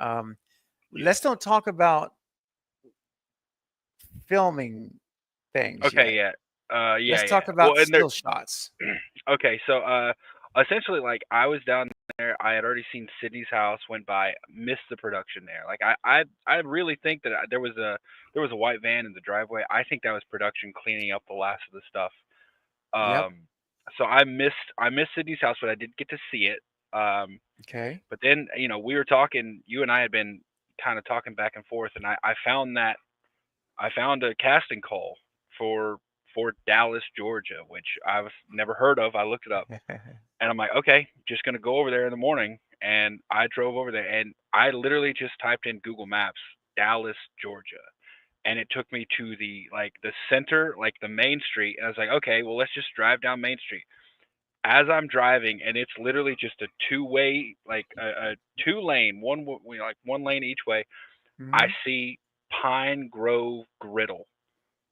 Let's don't talk about filming things Okay. yet. Yeah. Let's Yeah. talk about still shots. Okay. So, essentially, like I was down there. I had already seen Sydney's house. Went by. Missed the production there. Like I really think that there was a white van in the driveway. I think that was production cleaning up the last of the stuff. Yep. So I missed Sydney's house, but I did get to see it. Okay. But then, we were talking, you and I had been kind of talking back and forth, and I found a casting call for Dallas, Georgia, which I've never heard of. I looked it up, and I'm like, okay, just gonna go over there in the morning. And I drove over there, and I literally just typed in Google Maps, Dallas, Georgia, and it took me to the center, like the main street. And I was like, okay, well, let's just drive down Main Street. As I'm driving, and it's literally just a two-way, like a two-lane, like one lane each way. I Mhm. see Pine Grove Griddle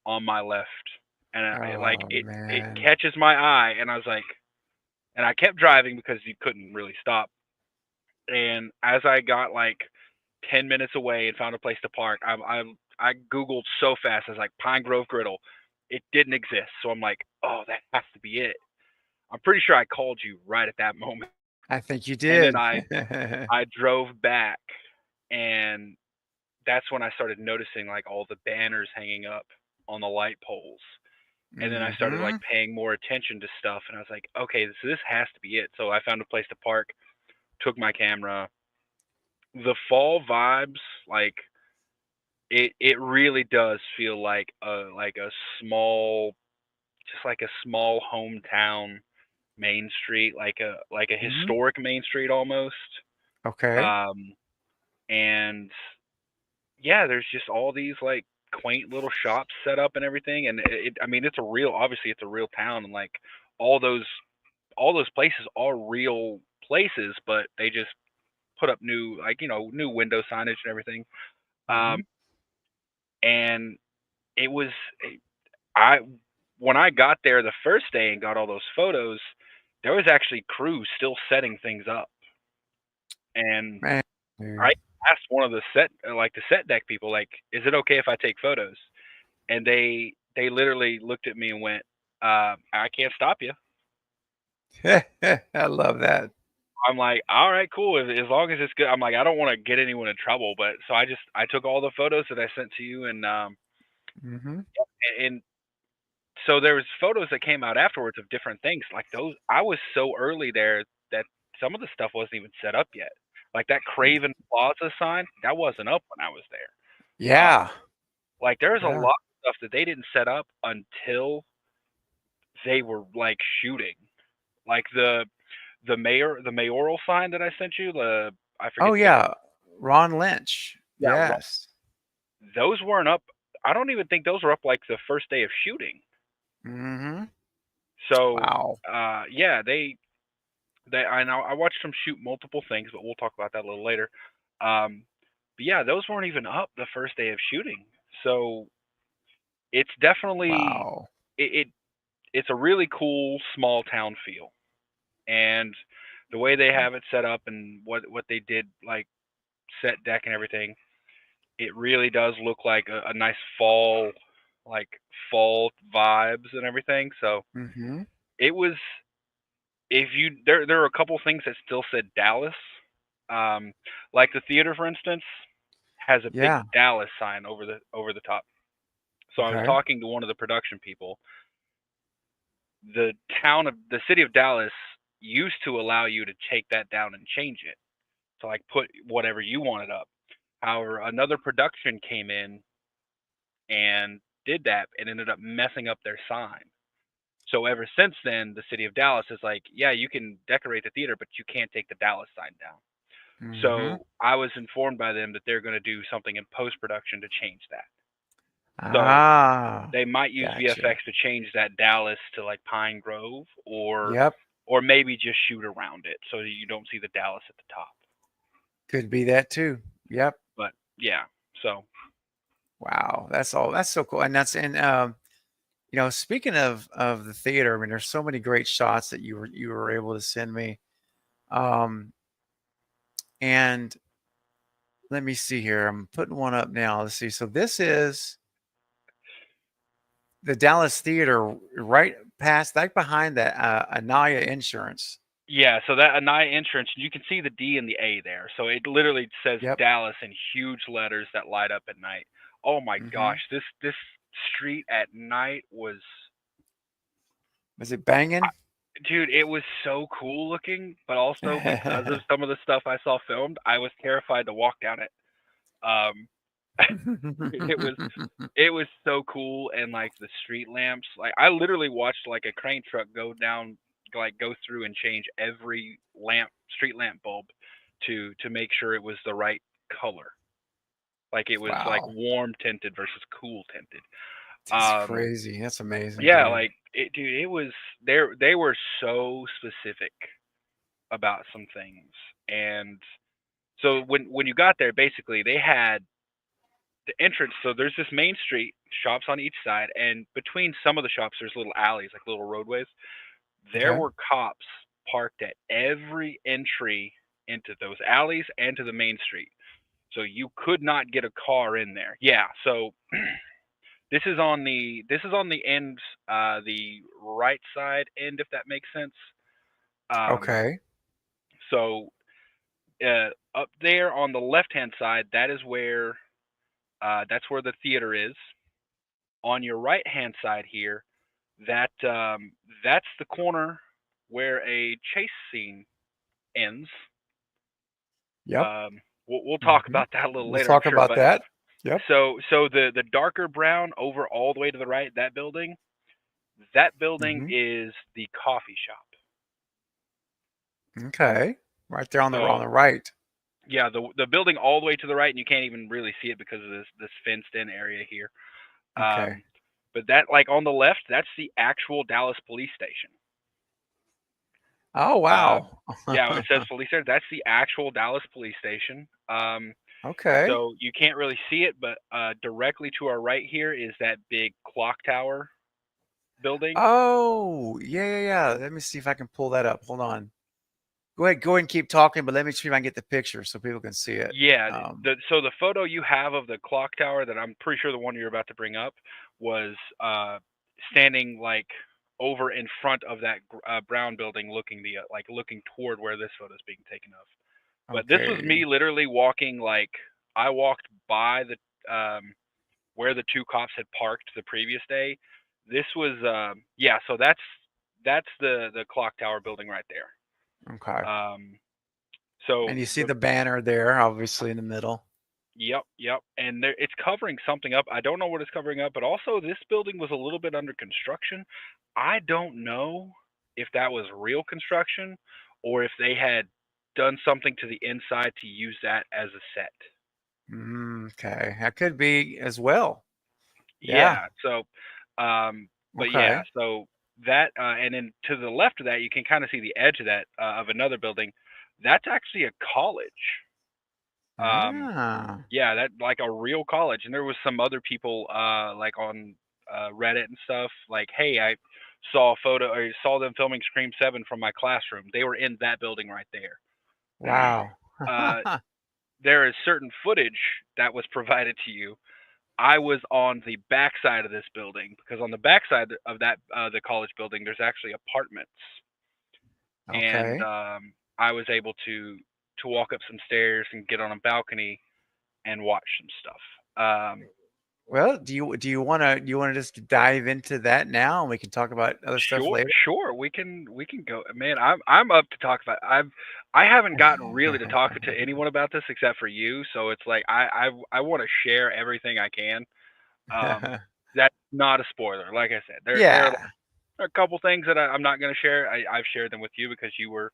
on my left, and Oh it man. catches my eye, and I was like, and I kept driving because you couldn't really stop. And as I got like 10 minutes away and found a place to park, I googled so fast. I was like, Pine Grove Griddle. It didn't exist, so I'm like, oh, that has to be it. I'm pretty sure I called you right at that moment. I think you And then did. I drove back, and that's when I started noticing like all the banners hanging up on the light poles. And then I started like Mhm. paying more attention to stuff, and I was like, okay, this has to be it. So I found a place to park, took my camera. The fall vibes, like it really does feel like a small, just like a small hometown main street, like a Mhm. historic main street almost. Okay. Um, and yeah, there's just all these like quaint little shops set up and everything. And I mean, obviously it's a real town, and like all those all those places are real places, but they just put up new, like, new window signage and everything. Um, Mhm. and it was I when I got there the first day and got all those photos, there was actually crews still setting things up. And Man. I Dude. asked one of the set deck people, like, is it okay if I take photos? And they literally looked at me and went, I can't stop you. I love that. I'm like, all right, cool. As long as it's good. I'm like, I don't want to get anyone in trouble, but so I took all the photos that I sent to you, Mhm. and so there was photos that came out afterwards of different things. Like those, I was so early there that some of the stuff wasn't even set up yet. Like that Craven Plaza sign, that wasn't up when I was there. Yeah. Like there's a Yeah. lot of stuff that they didn't set up until they were like shooting. Like the mayoral sign that I sent you, I forget Oh the guy. yeah. Ron Lynch. Yeah, Yes. those weren't up. I don't even think those were up like the first day of shooting. Mm-hmm. So, Wow. yeah, I know I watched them shoot multiple things, but we'll talk about that a little later. But yeah, those weren't even up the first day of shooting. So it's definitely Wow. it it's a really cool small town feel, and the way they have it set up and what they did, like set deck and everything, it really does look like a nice fall, like fall vibes and everything. So Mm-hmm. it was, if you there are a couple things that still said Dallas, um, like the theater, for instance, has a big Yeah. Dallas sign over the top. So I was Okay. talking to one of the production people. The city of Dallas used to allow you to take that down and change it to like put whatever you wanted up. However, another production came in and did that and ended up messing up their sign. So ever since then, the city of Dallas is like, yeah, you can decorate the theater, but you can't take the Dallas sign down. Mm-hmm. So I was informed by them that they're going to do something in post production to change that. So Ah, they might use gotcha. VFX to change that Dallas to like Pine Grove, Yep. or maybe just shoot around it so that you don't see the Dallas at the top. Could be that too. Yep. But yeah, so Wow. That's all. That's so cool. And speaking of the theater, I mean, there's so many great shots that you were able to send me. Um, and let me see here. I'm putting one up now. Let's see. So this is the Dallas Theater, right past, like behind that Anaya Insurance. yeah, so that Anaya entrance, you can see the D and the A there. So it literally says Yep. Dallas in huge letters that light up at night. Oh my Mm-hmm. gosh, this street at night was, Was it banging? dude, it was so cool looking, but also because of some of the stuff I saw filmed, I was terrified to walk down it. Um, it was it was so cool, and like the street lamps, like I literally watched like a crane truck go through and change every street lamp bulb to make sure it was the right color. Like it was like Wow. warm tinted versus cool tinted. That's Um, crazy. That's amazing, yeah, dude. like dude, it was they were so specific about some things. And so when you got there, basically they had the entrance. So there's this main street, shops on each side, and between some of the shops there's little alleys, like little roadways. There Okay. were cops parked at every entry into those alleys and to the main street. So you could not get a car in there. Yeah, so this is on the end, the right side end, if that makes sense. Um, Okay. so up there on the left hand side, that's where the theater is. On your right hand side here, that's the corner where a chase scene ends. Yep. We'll talk Hmm. about that a little We'll later, I'm talk sure. about But that. Yep. so the darker brown over all the way to the right, that building Hmm. is the coffee shop. Okay. Right there on So the right. yeah, the building all the way to the right, and you can't even really see it because of this fenced in area here. Okay. Um, but that, like on the left, that's the actual Dallas police station. Oh Um, wow. yeah, when it says police there, that's the actual Dallas police station. Okay. So you can't really see it, but directly to our right here is that big clock tower building. Oh yeah, yeah, yeah. Let me see if I can pull that up. Hold on. Go ahead and keep talking, but let me see if I can get the picture so people can see it. Yeah, so the photo you have of the clock tower, that I'm pretty sure the one you're about to bring up, was standing like over in front of that brown building, looking toward where this photo is being taken of. But this was Okay. me literally walking, like I walked by the where the two cops had parked the previous day. This was yeah, so that's the clock tower building right there. Okay. Um, so And you see the the banner there, obviously in the middle. Yep, and it's covering something up. I don't know what it's covering up, but also this building was a little bit under construction. I don't know if that was real construction or if they had done something to the inside to use that as a set. Okay, that could be as well. Yeah. Yeah. So, but yeah, Okay. so that, and then to the left of that, you can kind of see the edge of that of another building. That's actually a college. Um, Ah. yeah, that like a real college. And there was some other people, like on Reddit and stuff, like, hey, I saw a photo or saw them filming Scream 7 from my classroom. They were in that building right there. Wow. uh, there is certain footage that was provided to you. I was on the back side of this building because on the back side of that the college building, there's actually apartments, and Okay. I was able to walk up some stairs and get on a balcony and watch some stuff. Well, do you wanna just dive into that now and we can talk about other stuff Sure, later? sure, we can go. Man, I'm up to talk about. I haven't gotten really to talk to anyone about this except for you, so it's like I want to share everything I can. Um, that's not a spoiler. Like I said, there Yeah. are a couple things that I'm not going to share. I've shared them with you because you were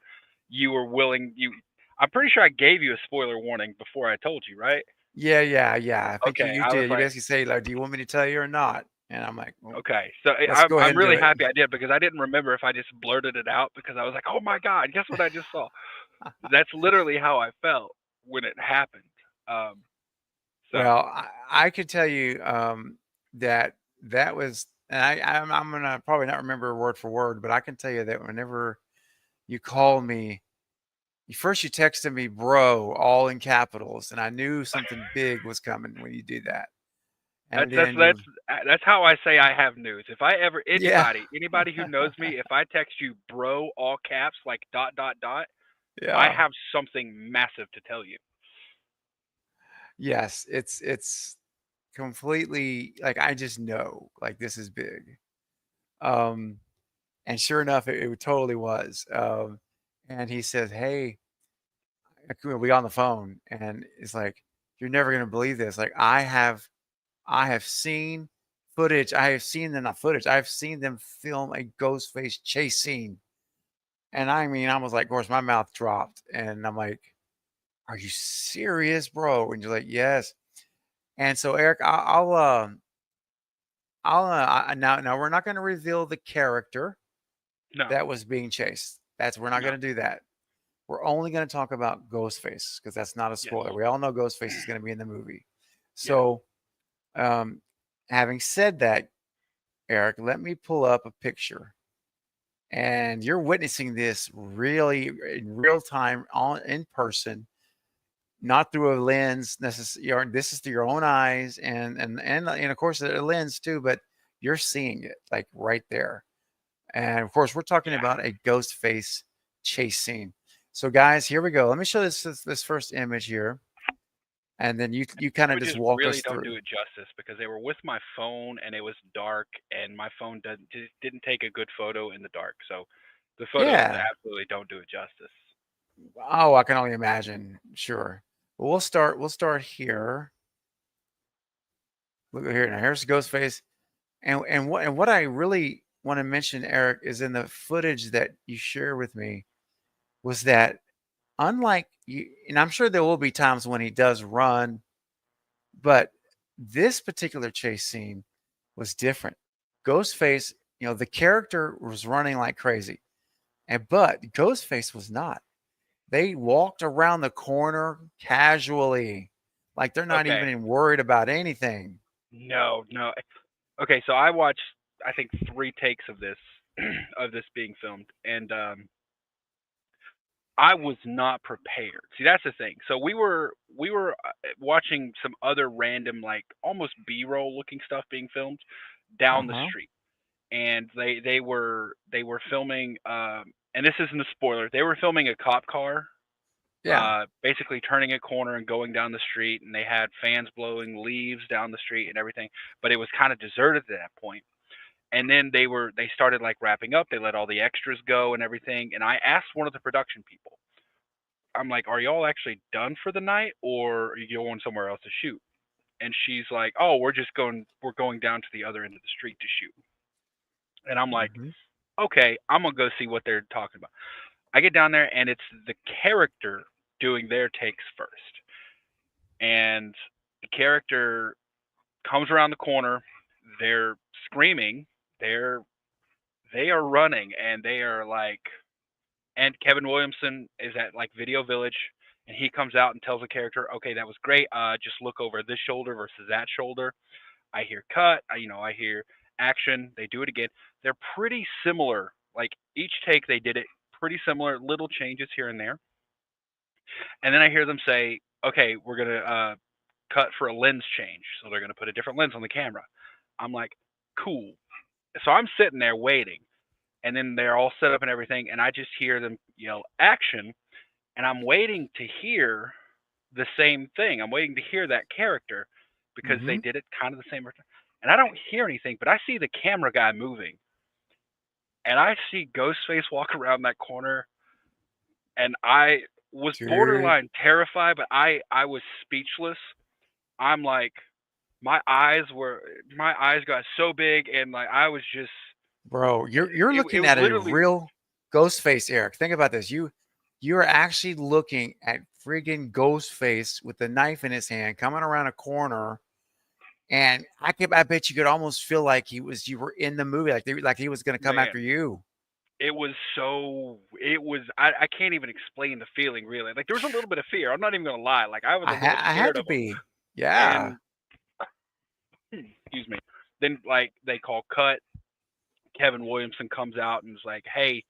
willing. I'm pretty sure I gave you a spoiler warning before I told you, right? Yeah. I think you Okay, you I was did. You like, basically say, like, "Do you want me to tell you or not?" And I'm like, "Well, okay, so let's go ahead I'm and do really it." happy I did because I didn't remember if I just blurted it out because I was like, oh my god, guess what I just saw? That's literally how I felt when it happened. Um, so Well, I could tell you, that that was and I'm gonna probably not remember word for word, but I can tell you that whenever you called me, you texted me, "Bro," all in capitals, and I knew something big was coming when you do that. that's And that's then that's you that's how I say I have news. If I ever Yeah. anybody who knows me, if I text you bro all caps like dot dot dot, I Yeah. have something massive to tell you. Yes, it's completely like, I just know, like, this is big. Um, and sure enough, it totally was. And he says, "Hey," we got on the phone, and it's like, "You're never gonna believe this. Like, I have seen footage. I have seen them not footage. I've seen them film a ghost face chase scene." And I mean, I was like, of course, my mouth dropped, and I'm like, "Are you serious, bro?" And you're like, "Yes." And so, Eric, now we're not going to reveal the character No, that was being chased. We're not no, going to do that. We're only going to talk about Ghostface because that's not a yes, spoiler. We all know Ghostface is going to be in the movie. yeah, So, um, having said that, Eric, let me pull up a picture, and you're witnessing this really in real time, on in person, not through a lens necessarily. This is through your own eyes, and of course a lens too, but you're seeing it like right there. And of course, we're talking yeah. about a ghost face chase scene. So, guys, here we go. Let me show this first image here, and then you kind of just Images walk really us don't through. do it justice because they were with my phone and it was dark and my phone didn't take a good photo in the dark. So the photos Yeah. absolutely don't do it justice. Oh, I can only imagine. Sure. Well, we'll start here. Look at here. Now here's the ghost face. And what I really want to mention, Eric, is in the footage that you share with me was that unlike you, and I'm sure there will be times when he does run, but this particular chase scene was different. Ghostface, the character was running like crazy, but Ghostface was not. They walked around the corner casually, like they're not Okay. even worried about anything. No, no. Okay, so I watched I think 3 takes of this of this being filmed and I was not prepared. See, that's the thing. So we were watching some other random like almost B-roll looking stuff being filmed Uh down the huh. street. And they were filming and this isn't a spoiler. They were filming a cop car Yeah. basically turning a corner and going down the street and they had fans blowing leaves down the street and everything, but it was kind of deserted at that point. And then they started like wrapping up. They let all the extras go and everything. And I asked one of the production people, I'm like, are y'all actually done for the night or are you going somewhere else to shoot? And she's like, oh, we're going down to the other end of the street to shoot. And I'm like, Hmm. okay, I'm gonna go see what they're talking about. I get down there and it's the character doing their takes first. And the character comes around the corner, they're screaming, they're they are running and they are like and Kevin Williamson is at like Video Village and he comes out and tells the character, "Okay, that was great. Just look over this shoulder versus that shoulder." I hear cut, I hear action. They do it again. They're pretty similar. Like each take, they did it pretty similar, little changes here and there. And then I hear them say, "Okay, we're gonna cut for a lens change." So they're gonna put a different lens on the camera. I'm like, "Cool." So I'm sitting there waiting, and then they're all set up and everything, and I just hear them yell action, and I'm waiting to hear the same thing. I'm waiting to hear that character because they Mm-hmm. did it kind of the same. And I don't hear anything, but I see the camera guy moving, and I see Ghostface walk around that corner, and I was Dude, borderline terrified, but I was speechless. I'm like, my eyes got so big, and like I was just, bro, you're it looking was at a literally, real Ghostface, Eric. Think about this. You're actually looking at friggin' Ghostface with the knife in his hand coming around a corner. And I bet you could almost feel like you were in the movie, like he was gonna come man. after you. I can't even explain the feeling really. Like there was a little bit of fear. I'm not even gonna lie. Like I was a little I had scared to of him. be. Yeah. And excuse me. Then like they call cut. Kevin Williamson comes out and is like, "Hey,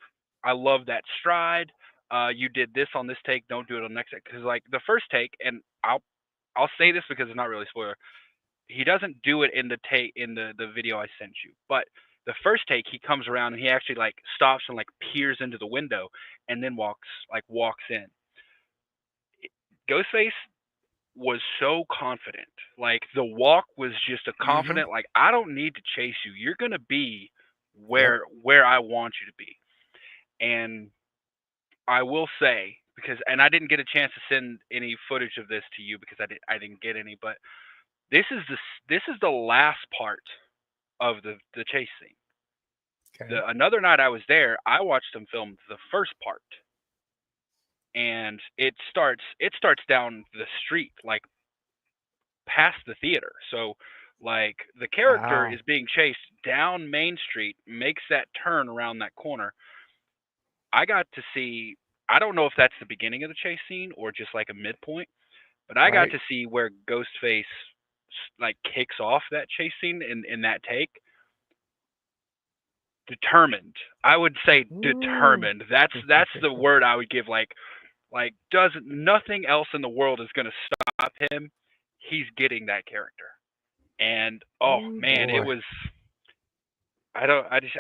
I love that stride. You did this on this take. Don't do it on the next take." Because like the first take, and I'll say this because it's not really a spoiler. He doesn't do it in the take in the video I sent you, but the first take he comes around and he actually like stops and like peers into the window and then walks in. Ghostface was so confident. Like the walk was just a Mm-hmm. confident like I don't need to chase you. You're going to be Yep. where I want you to be. And I will say because and I didn't get a chance to send any footage of this to you because I didn't get any, but this is the last part of the chase scene. Okay. Another night I was there, I watched them film the first part, and it starts down the street, like past the theater. So, like the character Wow. is being chased down Main Street, makes that turn around that corner. I got to see. I don't know if that's the beginning of the chase scene or just like a midpoint, but I got Right. to see where Ghostface like kicks off that chase scene in that take. Determined. I would say Ooh. determined. That's the word I would give. Like does nothing else in the world is going to stop him. He's getting that character, and oh Ooh, man, it boy. was. I don't. I just.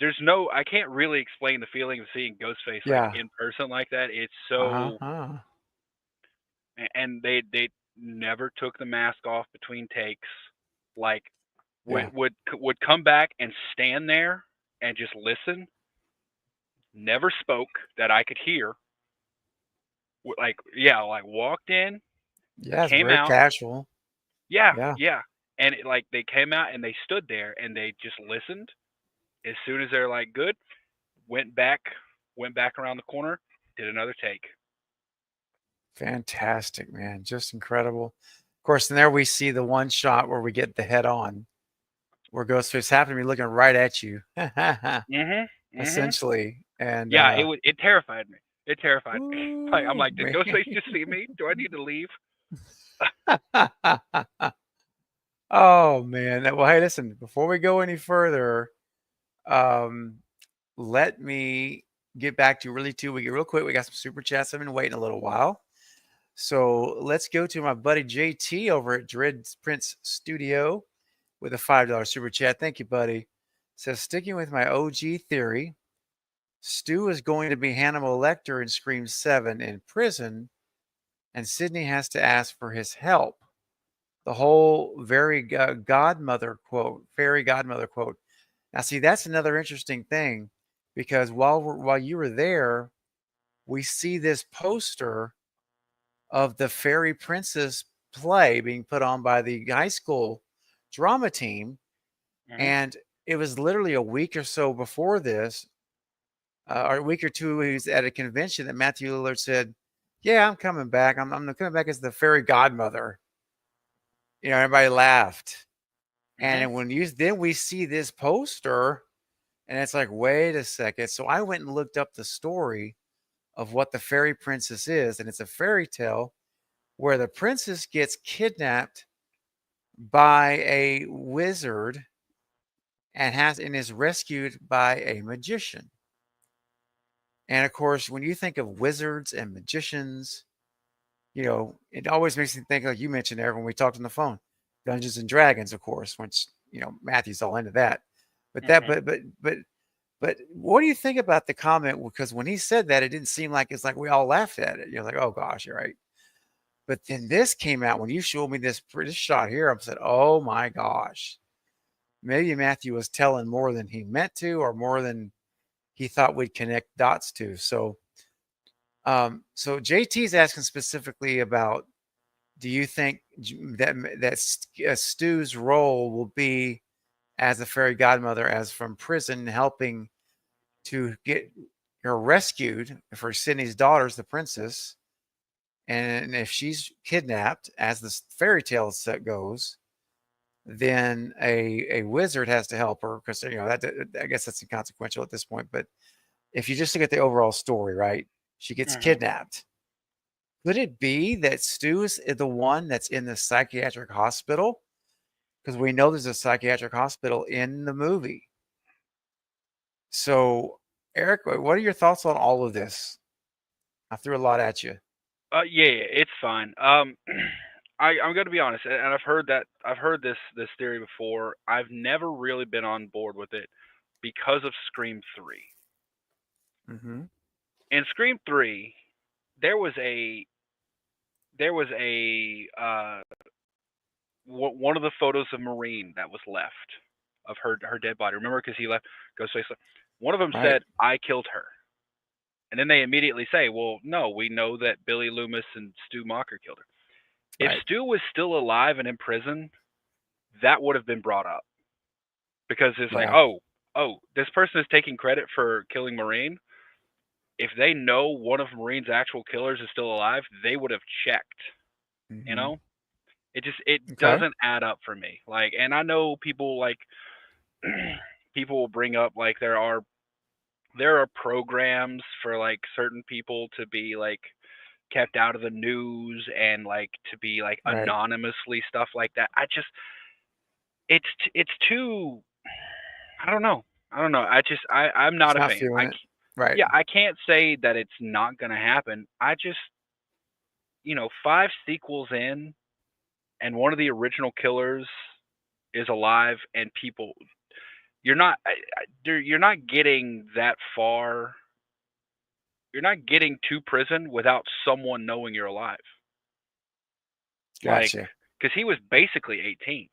There's no. I can't really explain the feeling of seeing Ghostface like Yeah. in person like that. It's so. Uh-huh. And they never took the mask off between takes. Like Yeah. would come back and stand there and just listen. Never spoke that I could hear. Like yeah, like walked in, Yeah, it's came very out. casual. Yeah, Yeah. yeah. And like they came out and they stood there and they just listened. As soon as they're like good, went back, went back around the corner, did another take. Fantastic, man. Just incredible. Of course, and there we see the one shot where we get the head on, where Ghostface happened to be looking right at you, Mhm. Mhm. essentially. And Yeah, it terrified me. It terrified me. Like, I'm ooh, like, did Ghostface just see me? Do I need to leave? man. Oh man. Well, hey, listen, before we go any further, um, let me get back to really too. We get real quick. We got some super chats. I've been waiting a little while. So let's go to my buddy JT over at Dread Prince Studio with a $5 super chat. Thank you, buddy. Says, sticking with my OG theory, Stu is going to be Hannibal Lecter in Scream 7 in prison, and Sidney has to ask for his help. The whole godmother quote, fairy godmother quote. Now, see, that's another interesting thing because while you were there, we see this poster of the Fairy Princess play being put on by the high school drama team. Mhm. And it was literally a week or so before this. or a week or two, he was at a convention that Matthew Lillard said, "Yeah, I'm coming back. I'm coming back as the fairy godmother." Everybody laughed. And when then we see this poster, and it's like, wait a second. So I went and looked up the story of what the fairy princess is, and it's a fairy tale where the princess gets kidnapped by a wizard and is rescued by a magician. And of course, when you think of wizards and magicians, it always makes me think, like you mentioned there when we talked on the phone, Dungeons and Dragons, of course, which Matthew's all into that. But but what do you think about the comment? Because when he said that, it didn't seem like it's like we all laughed at it. You're like, oh gosh, you're right. But then this came out when you showed me this shot here. I said, oh my gosh, maybe Matthew was telling more than he meant to, or more than he thought we'd connect dots to. So JT's asking specifically about, do you think that Stu's role will be as a fairy godmother, as from prison, helping to get her rescued for Sydney's daughters, the princess, and if she's kidnapped, as the fairy tale set goes, then a wizard has to help her, because that, I guess that's inconsequential at this point. But if you just look at the overall story, right, she gets kidnapped. Could it be that Stu is the one that's in the psychiatric hospital? Because we know there's a psychiatric hospital in the movie. So, Eric, what are your thoughts on all of this? I threw a lot at you. Yeah, it's fine. I'm going to be honest, and I've heard this theory before. I've never really been on board with it because of Scream 3. Mm-hmm. In Scream 3, there was one of the photos of Maureen that was left of her dead body. Remember, because he left Ghostface. One of them said, "I killed her," and then they immediately say, "Well, no, we know that Billy Loomis and Stu Macher killed her." If Stu was still alive and in prison, that would have been brought up, because it's like, oh, this person is taking credit for killing Maureen. If they know one of Maureen's actual killers is still alive, they would have checked. Mm-hmm. It doesn't add up for me. Like, and I know people people will bring up, like, there are programs for, like, certain people to be, like, kept out of the news, and, like, to be, like, anonymously, stuff like that. It's too, I don't know. I'm not a fan. Yeah, I can't say that it's not gonna happen. I just, 5 sequels in, and one of the original killers is alive, and people, you're not getting that far. You're not getting to prison without someone knowing you're alive. Gotcha. Like, because he was basically 18.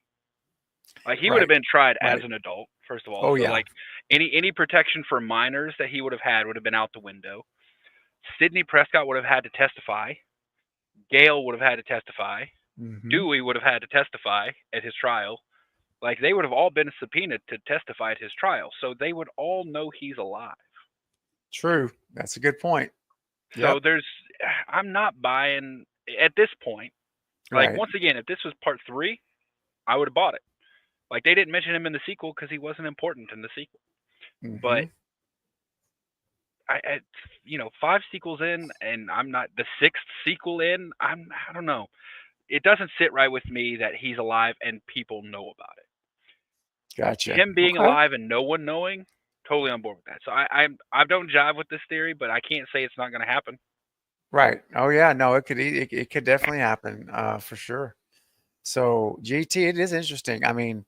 Like, he would have been tried as an adult, first of all. Like, any protection for minors that he would have been out the window. Sidney Prescott would have had to testify. Gail would have had to testify. Mm-hmm. Dewey would have had to testify at his trial. Like, they would have all been subpoenaed to testify at his trial. So they would all know he's alive. True. That's a good point. So I'm not buying at this point. Like, once again, if this was part 3, I would have bought it. Like, they didn't mention him in the sequel because he wasn't important in the sequel. Mm-hmm. But I 5 sequels in, and I'm not the 6th sequel in. I don't know. It doesn't sit right with me that he's alive and people know about it. Gotcha. Him being alive and no one knowing, totally on board with that. So I don't jive with this theory, but I can't say it's not going to happen. Right. Oh yeah. No, it could definitely happen, for sure. So GT, it is interesting. I mean,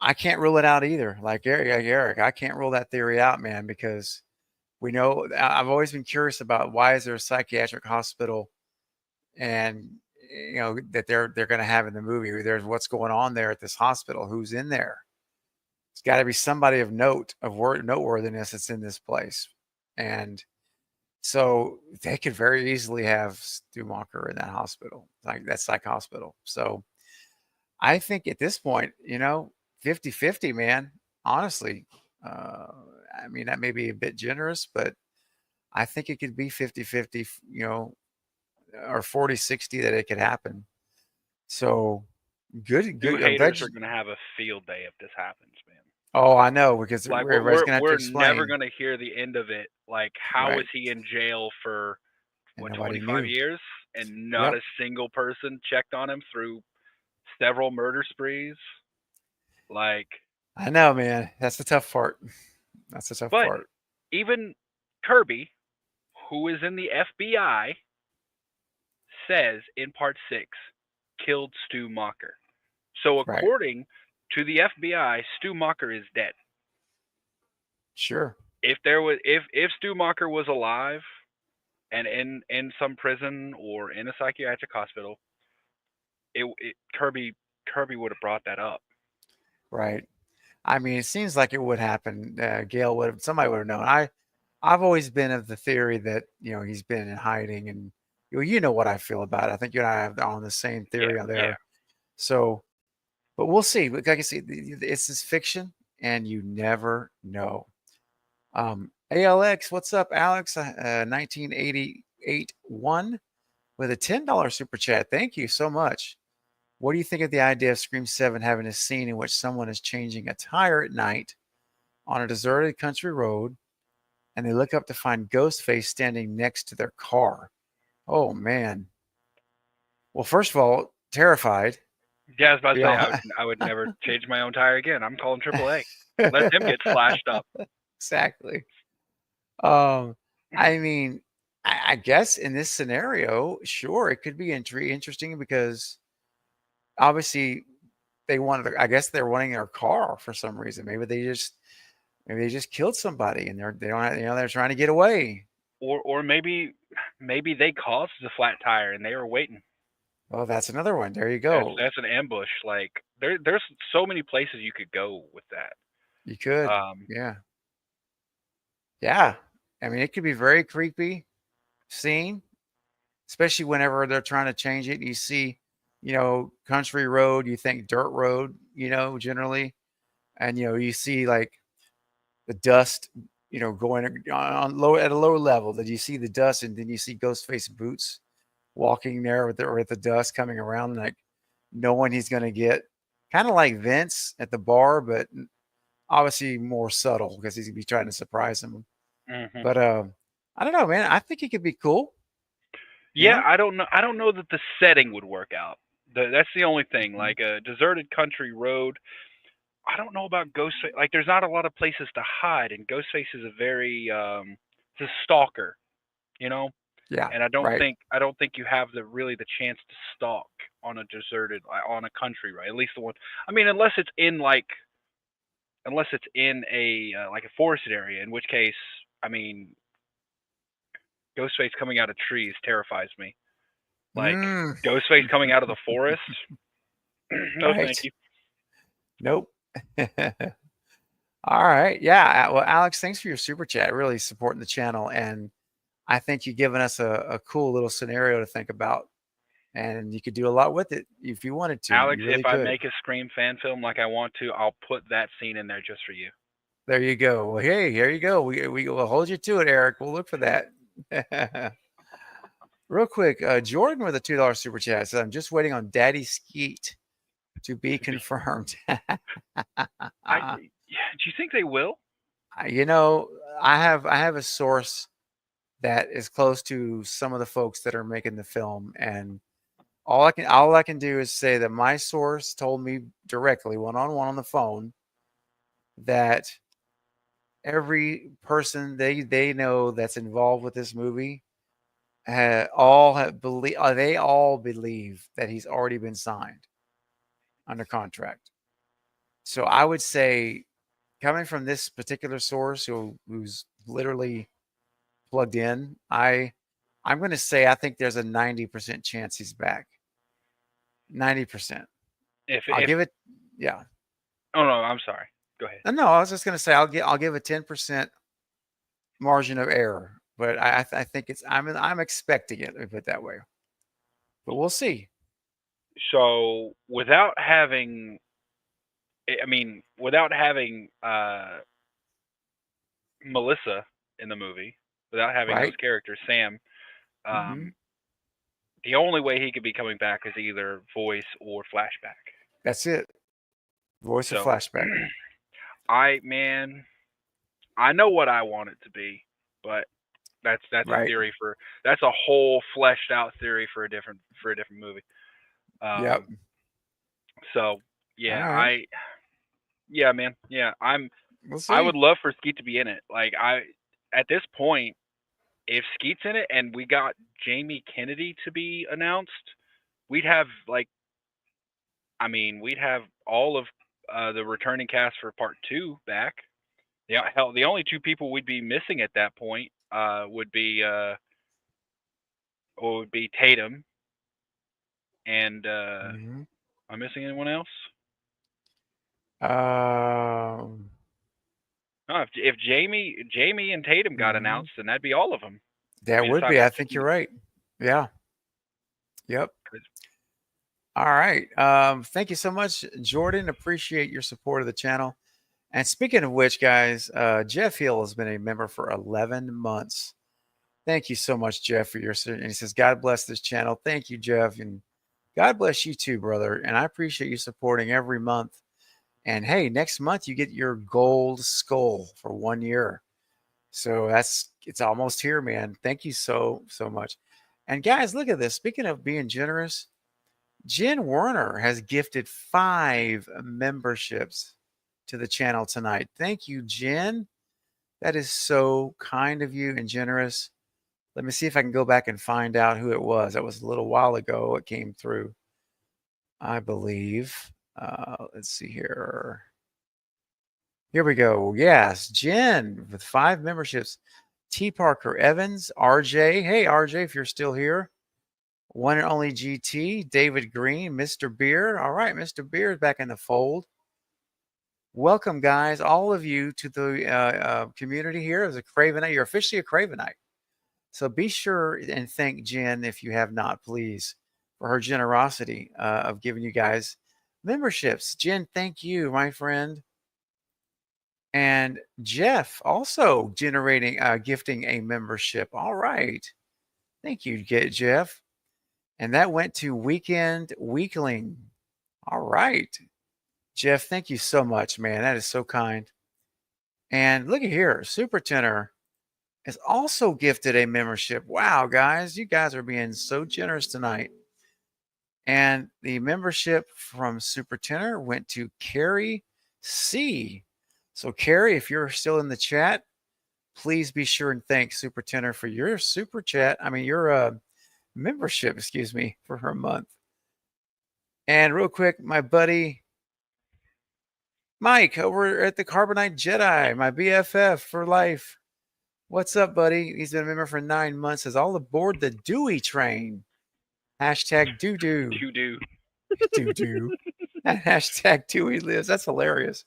I can't rule it out either. Like Eric, I can't rule that theory out, man, because we know, I've always been curious about, why is there a psychiatric hospital, and that they're going to have in the movie. There's what's going on there at this hospital. Who's in there? It's got to be somebody of noteworthiness that's in this place. And so they could very easily have Stu Macher in that hospital, like that psych hospital. So I think at this point, 50-50, man, honestly, I mean, that may be a bit generous, but I think it could be 50-50, or 40-60 that it could happen. So good. You I'm glad haters are gonna have a field day if this happens, man. Oh, I know, because Like everybody's gonna have to we're never explain, gonna hear the end of it. Like, how was right? he in jail for And what, nobody 25 knew. years and not Yep, a single person checked on him through several murder sprees? Like, I know, man. That's the tough part. That's the tough but part. even Kirby, who is in the FBI, says in part 6, killed Stu Macher. So Right. according to the FBI, Stu Macher is dead. Sure. If Stu Macher was alive and in some prison or in a psychiatric hospital, Kirby would have brought that up. Right. I mean, it seems like it would happen. Gail somebody would have known. I've always been of the theory that, he's been in hiding, and you know what I feel about it. I think you and I have on the same theory on Yeah. there. So, but we'll see. Like I say, it's this fiction, and you never know. ALX, what's up, Alex? 1988-1 with a $10 super chat. Thank you so much. What do you think of the idea of Scream 7 having a scene in which someone is changing a tire at night on a deserted country road, and they look up to find Ghostface standing next to their car? Oh, man. Well, first of all, terrified. Yeah, I was about to say Yeah. I would never change my own tire again. I'm calling AAA. Let them get slashed up. Exactly. I mean, I guess in this scenario, sure, it could be interesting because obviously I guess they're wanting their car for some reason. Maybe they just killed somebody and they don't have, they're trying to get away. Or maybe they caused the flat tire and they were waiting. Well, that's another one. There you go. That's an ambush. Like there's so many places you could go with that. You could. Um, Yeah. Yeah. I mean, it could be very creepy scene, especially whenever they're trying to change it. You see, country road, you think dirt road, generally. And, you see like the dust, going on low at a lower level, that you see the dust, and then you see Ghostface boots walking there with the dust coming around, like knowing he's going to get kind of like Vince at the bar, but obviously more subtle because he's going to be trying to surprise him. mhm. But I don't know, man. I think it could be cool. Yeah, I don't know. I don't know that the setting would work out. That's the only thing. Mhm. Like a deserted country road. I don't know about Ghostface. Like, there's not a lot of places to hide, and Ghostface is a very it's a stalker, you know. Yeah, And I don't right. think you have the chance to stalk on a deserted on a country, right? At least the one. I mean, unless it's in a like a forested area, in which case, I mean, Ghostface coming out of trees terrifies me. Like Mm, Ghostface coming out of the forest. No, thank right. you. Nope. All right. Yeah. Well, Alex, thanks for your super chat. Really supporting the channel. And I think you've given us a cool little scenario to think about. And you could do a lot with it if you wanted to. Alex, You really if I could. make a Scream fan film like I want to, I'll put that scene in there just for you. There you go. Well, hey, here you go. We will hold you to it, Eric. We'll look for that. Real quick, Jordan with a $2 super chat says, "I'm just waiting on Daddy Skeet to be confirmed." Do you think they will? You know, I have a source that is close to some of the folks that are making the film, and all I can do is say that my source told me directly, one-on-one on the phone, that every person they know that's involved with this movie they all believe that he's already been signed under contract. So I would say, coming from this particular source who's literally plugged in, I'm going to say I think there's a 90% chance he's back. 90%. I'll If give it. Yeah. Oh no, I'm sorry. Go ahead. No, I was just going to say I'll give a 10% margin of error, but I think I'm expecting it. Let me put it that way. But we'll see. So without having, I mean, without having Melissa in the movie without having those Right. characters. Sam. Hmm. The only way he could be coming back is either voice or flashback. That's it. Voice or So, flashback. man, I know what I want it to be, but that's a Right. theory for that's a whole fleshed out theory for a different movie. Yep. So All yeah, right. yeah, man, yeah, We'll I see. would love for Skeet to be in it. Like at this point, if Skeet's in it and we got Jamie Kennedy to be announced, we'd have we'd have all of the returning cast for part 2 back. Yeah, hell, the only 2 people we'd be missing at that point would be Tatum and Mhm. am I missing anyone else? Um, No, if Jamie and Tatum got mhm. announced, then that'd be all of them. That We just would have be. to I have think you're Skeet. right. Yeah. Yep. 'Cause All right. Thank you so much, Jordan. Appreciate your support of the channel. And speaking of which, guys, Jeff Hill has been a member for 11 months. Thank you so much, Jeff, for your. And he says, God bless this channel. Thank you, Jeff. And God bless you too, brother. And I appreciate you supporting every month. And hey, next month you get your gold skull for 1 year. So it's almost here, man. Thank you so much. And guys, look at this. Speaking of being generous, Jen Werner has gifted 5 memberships to the channel tonight. Thank you, Jen. That is so kind of you and generous. Let me see if I can go back and find out who it was. That was a little while ago. It came through, I believe. Let's see here. Here we go. Yes, Jen with 5 memberships. T. Parker Evans, RJ. Hey, RJ, if you're still here. One and only GT, David Green, Mr. Beer. All right, Mr. Beer is back in the fold. Welcome, guys, all of you to the community here as a Cravenite. You're officially a Cravenite. So be sure and thank Jen if you have not, please, for her generosity of giving you guys memberships. Jen, thank you, my friend. And Jeff also gifting a membership. All right. Thank you, Jeff. And that went to Weekend Weakling. All right. Jeff, thank you so much, man. That is so kind. And look at here. Super Tenor has also gifted a membership. Wow, guys. You guys are being so generous tonight. And the membership from Super Tenor went to Carrie C. So, Carrie, if you're still in the chat, please be sure and thank Super Tenor for your super chat. I mean, your membership, excuse me, for her month. And real quick, my buddy Mike over at the Carbonite Jedi, my BFF for life. What's up, buddy? He's been a member for 9 months. Says all aboard the Dewey train. Hashtag doo doo. you do. Doo doo. Hashtag Dewey lives. That's hilarious.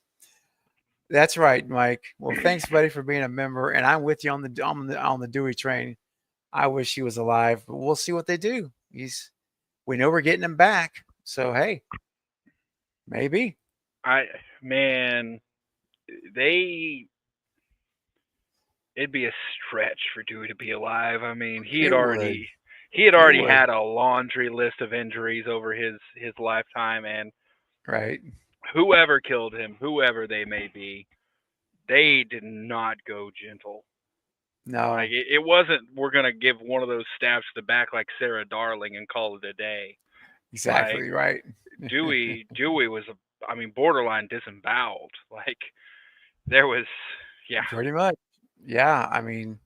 That's right, Mike. Well, thanks, buddy, for being a member. And I'm with you on the Dewey train. I wish he was alive, but we'll see what they do. We know we're getting him back. So hey, maybe. Man, it'd be a stretch for Dewey to be alive. I mean, he had It would. already would. had a laundry list of injuries over his lifetime, and Right. whoever killed him, whoever they may be, they did not go gentle. No. Like it wasn't. We're gonna give one of those stabs to the back like Sarah Darling and call it a day. Exactly right. Dewey was borderline disemboweled. Like there was, yeah. Pretty much. Yeah. I mean,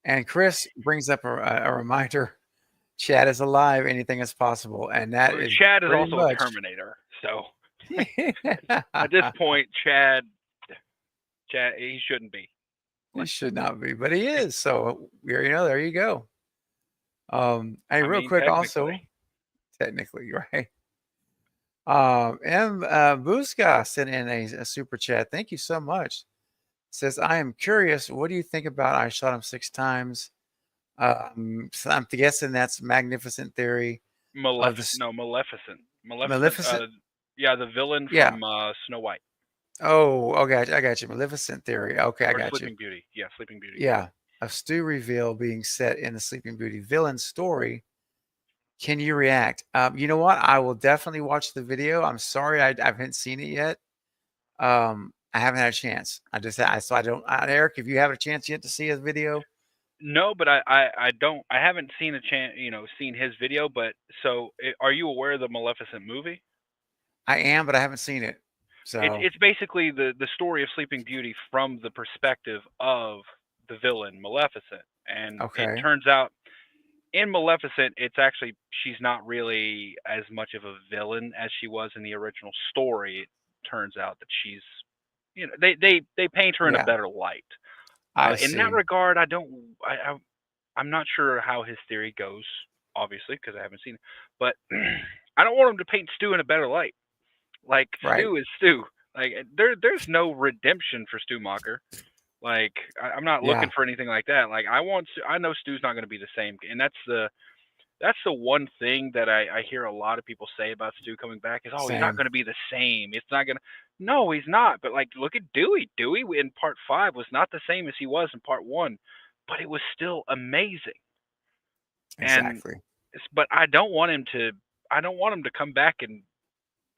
and Chris brings up a reminder. Chad is alive. Anything is possible, and that is Chad is pretty also much. a Terminator. So at this point, Chad, he shouldn't be. He should not be, but he is. So there you go. Hey, real quick, also, technically, right? M. Busca sent in a super chat. Thank you so much. Says, I am curious. What do you think about I Shot Him 6 Times? So I'm guessing that's Magnificent Theory. Maleficent. Maleficent. Yeah, the villain Yeah. from Snow White. Oh, okay, I got you. Maleficent theory. Okay, I Or got you. Sleeping Beauty. Yeah, Sleeping Beauty. Yeah, a Stu reveal being set in the Sleeping Beauty villain story. Can you react? You know what? I will definitely watch the video. I'm sorry I haven't seen it yet. I haven't had a chance. So I don't. Eric, if you have a chance yet to see his video, No, but I don't. I haven't seen a chance. Seen his video. But so, are you aware of the Maleficent movie? I am, but I haven't seen it. It's So it's basically the story of Sleeping Beauty from the perspective of the villain Maleficent, and it okay, turns out in Maleficent, it's actually she's not really as much of a villain as she was in the original story. It turns out that she's, they paint her in a yeah, better light. I In that see. regard, I'm not sure how his theory goes, obviously, because I haven't seen it. But I don't want him to paint Stu in a better light. Like Right, Stu is Stu. Like there's no redemption for Stu Macher. Like I'm not looking yeah, for anything like that. Like I know Stu's not going to be the same, and that's the one thing that I hear a lot of people say about Stu coming back is, oh, he's not same, going to be the same. It's not going to. No, he's not. But like, look at Dewey. Dewey in part 5 was not the same as he was in part 1, but it was still amazing. And exactly. but I don't want him to. I don't want him to come back and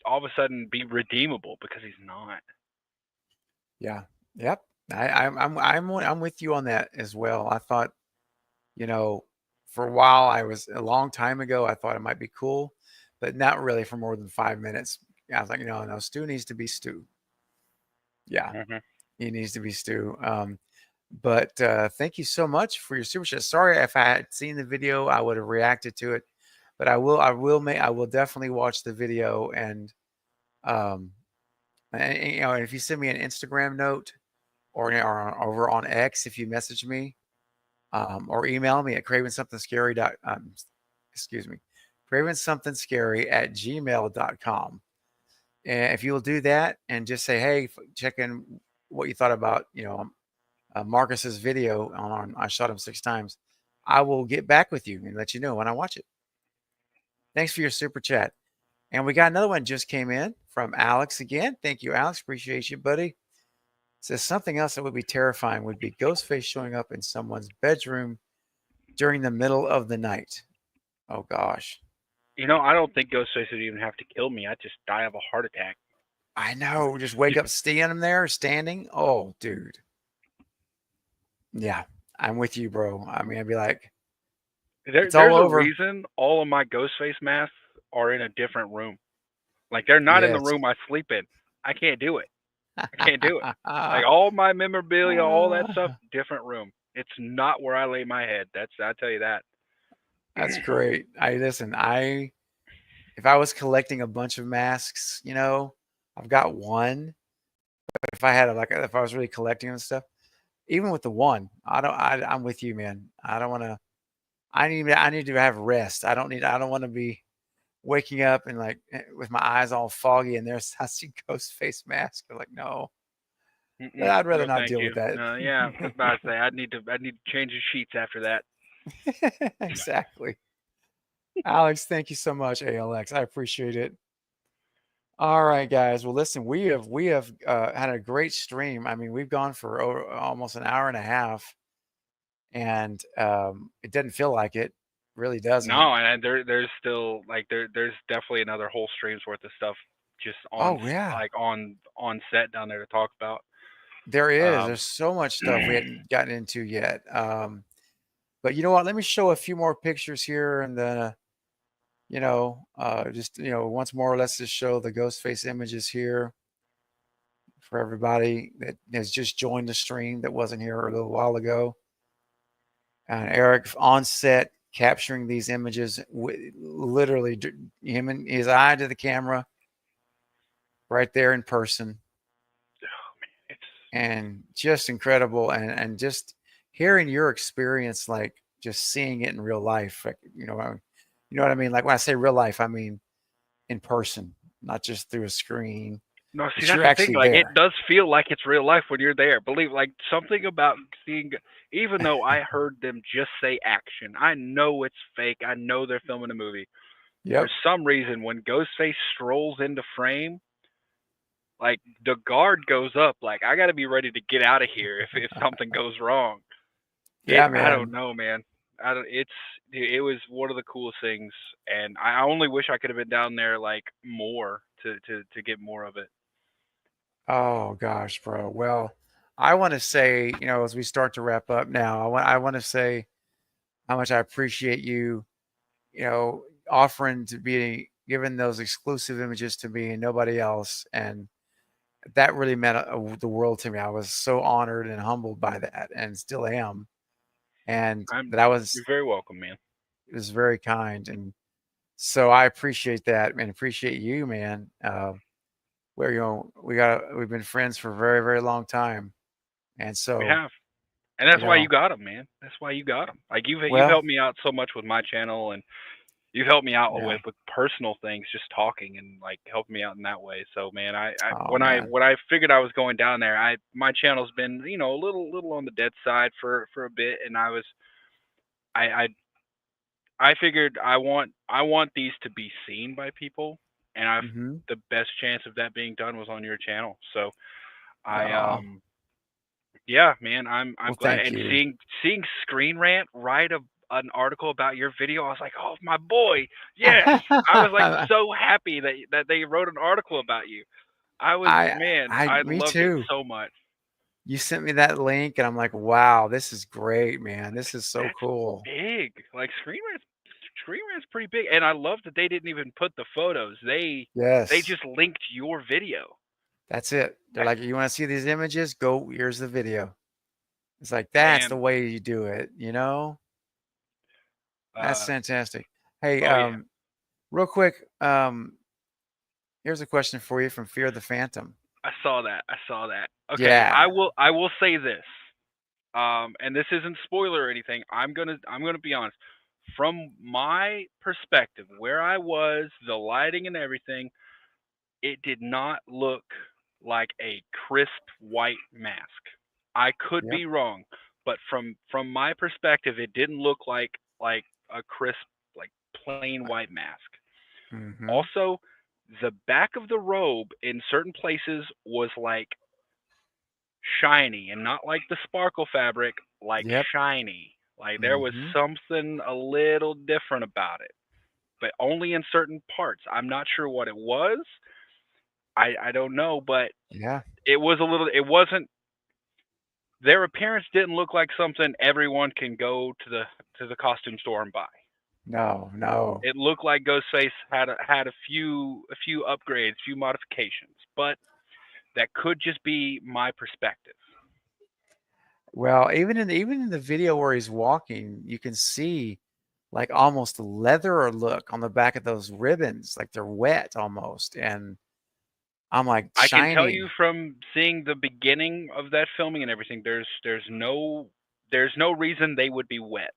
all of a sudden be redeemable because he's not. Yeah, yep. I'm with you on that as well. I thought, you know, for a while, I was a long time ago. I thought it might be cool, but not really for more than 5 minutes. I was like, no, Stu needs to be Stu. Yeah, Hmm. he needs to be Stu. But thank you so much for your super chat. Sorry if I had seen the video, I would have reacted to it. But I will definitely watch the video um, and if you send me an Instagram note or over on X, if you message me or email me at excuse me, cravenssomethingscary@gmail.com. And if you'll do that and just say, hey, check in what you thought about, Marcus's video on I shot him 6 times, I will get back with you and let you know when I watch it. Thanks for your super chat. And we got another one just came in from Alex again. Thank you, Alex. Appreciate you, buddy. Says something else that would be terrifying would be Ghostface showing up in someone's bedroom during the middle of the night. Oh gosh. I don't think Ghostface would even have to kill me. I'd just die of a heart attack. I know. Just wake up standing there, standing. Oh, dude. Yeah, I'm with you, bro. I mean, I'd be like, it's all There's a over. reason all of my Ghostface masks are in a different room. Like they're not in the Yes. room I sleep in. I can't do it. I can't do it. Like all my memorabilia, all that stuff, different room. It's not where I lay my head. I tell you that. That's great. If I was collecting a bunch of masks, I've got one. But if I had if I was really collecting and stuff, even with the one, I'm with you, man. I don't want to. I need to have rest. I don't want to be waking up and with my eyes all foggy and there's I see ghost face mask. I'm like, no, Mm-mm. I'd rather No, not thank deal you. with that. No, yeah, I was about to say I'd need to change the sheets after that. Exactly. Alex, thank you so much, ALX. I appreciate it. All right, guys. Well, listen, we have had a great stream. I mean, we've gone for almost an hour and a half, and it doesn't feel like it. Really doesn't. No, and there's still like there's definitely another whole stream's worth of stuff just Oh yeah, on set down there to talk about. there is. Um, There's so much stuff we hadn't gotten into yet. But you know what? Let me show a few more pictures here, and then just once more, let's just show the ghost face images here for everybody that has just joined the stream that wasn't here a little while ago. And Eric on set capturing these images, literally him and his eye to the camera, right there in person, it's and just incredible. And just hearing your experience, like just seeing it in real life, you know what I mean? Like when I say real life, I mean in person, not just through a screen. No, see, But you're that's the thing. actually Like, it there. does feel like it's real life when you're there. Believe, like, something about seeing, even though I heard them just say action, I know it's fake. I know they're filming a movie. For Yep. some reason, when Ghostface strolls into frame, Like the guard goes up. Like I got to be ready to get out of here if something goes wrong. Yeah, I don't man. know, man. I don't. It was one of the coolest things, and I only wish I could have been down there like more to get more of it. Oh gosh, bro. Well, I want to say, as we start to wrap up now, I want to say how much I appreciate you, offering to be given those exclusive images to me and nobody else, and that really meant the world to me. I was so honored and humbled by that, and still am. And I'm. that I was You're very welcome, man. it was very kind, and so I appreciate that and appreciate you, man. Where we've been friends for a very, very long time, and We so have. And that's you why you know, got them, man. That's why you got them. Like you've well, helped me out so much with my channel, and you've helped me out yeah. with personal things, just talking and like helping me out in that way. So man, I Oh when I man, when I figured I was going down there, my channel's been a little on the dead side for a bit, and I I figured I want these to be seen by people, and hmm the best chance of that being done was on your channel. So I oh, yeah, man, I'm well, glad. thank And you. seeing Screen Rant write an article about your video, I was like, oh my boy, yes. I was like so happy that they wrote an article about you. I was man, I Me loved it too. so much. You sent me that link, and I'm like, wow, this is great, man. This is so That's cool. big. Like Screen Rant's pretty big, and I love that they didn't even put the photos. They Yes, just linked your video. that's it. They're That like, you want to see these images? Go, here's the video. It's like that's the man, way you do it, you know? That's uh, fantastic. Hey, oh yeah, real quick, here's a question for you from Fear the Phantom. I saw that. I saw that. Okay, Yeah. I will say this. And this isn't spoiler or anything. I'm gonna be honest. From my perspective, where I was, the lighting and everything, it did not look like a crisp white mask. I could Yep. be wrong, but from my perspective, it didn't look like a crisp, like plain white mask. Mm-hmm. Also, the back of the robe in certain places was like shiny and not like the sparkle fabric, like Yep. shiny. Like there was Mm-hmm. something a little different about it, but only in certain parts. I'm not sure what it was. I don't know, but Yeah. it was a little. It wasn't. Their appearance didn't look like something everyone can go to the costume store and buy. No, no. It looked like Ghostface had a few upgrades, few modifications, but that could just be my perspective. Well, even in the video where he's walking, you can see like almost leather look on the back of those ribbons, like they're wet almost. And I'm like I can tell you shiny. from seeing the beginning of that filming and everything, there's no reason they would be wet.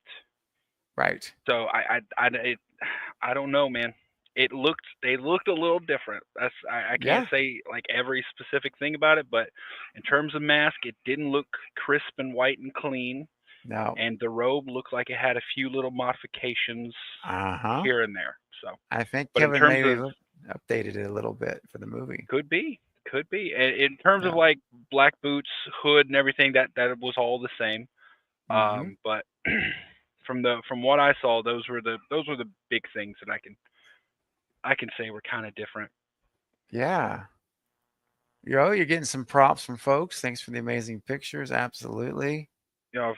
Right. So I don't know, man. They looked a little different. I can't Yeah. say like every specific thing about it, but in terms of mask, it didn't look crisp and white and clean, No. and the robe looked like it had a few little modifications Uh-huh. here and there. So, I think but in Kevin terms maybe of updated it a little bit for the movie. could be, and in terms of Yeah. like black boots, hood, and everything, that was all the same. Mm-hmm. But from what I saw, those were the big things that I can say were kind of different. Yeah. You're getting some props from folks. Thanks for the amazing pictures. Absolutely.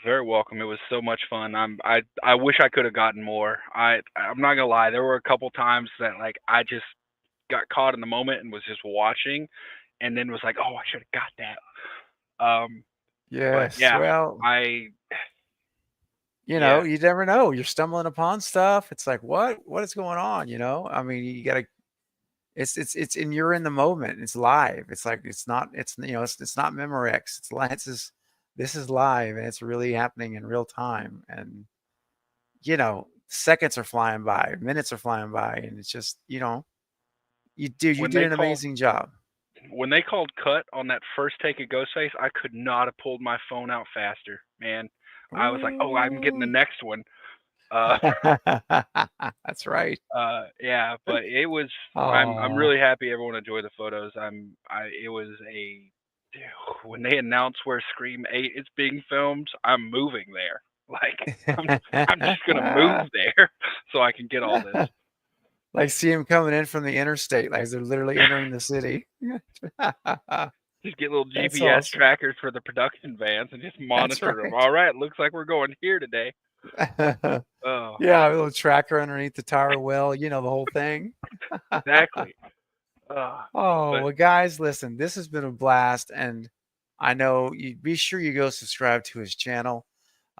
Very welcome. It was so much fun. I wish I could have gotten more. I'm not gonna lie. There were a couple times that like I just got caught in the moment and was just watching, and then was like, oh, I should have got that. But Yes. yeah, Well, I yeah. you never know. You're stumbling upon stuff. It's like, what is going on? I mean, you gotta and you're in the moment. It's live. It's like it's not Memorex. It's live. This is live and it's really happening in real time. And seconds are flying by, minutes are flying by, and it's just, you When did they an called amazing job. when they called cut on that first take of Ghostface, I could not have pulled my phone out faster, man. I was like, oh, I'm getting the Ooh. next one. That's right. Yeah, but it was. I'm Oh, really happy everyone enjoyed the photos. It was when they announced where Scream 8 is being filmed, I'm moving there. Like I'm just gonna move there so I can get all this. like see him coming in from the interstate, like they're literally entering the city. Just get little That's GPS awesome. trackers for the production vans and just That's monitor them. right. All right, looks like we're going here today. Oh, Yeah, a little tracker underneath the tire well, the whole thing. exactly. Uh, Oh, but well, guys, listen, this has been a blast, and I know you be sure you go subscribe to his channel,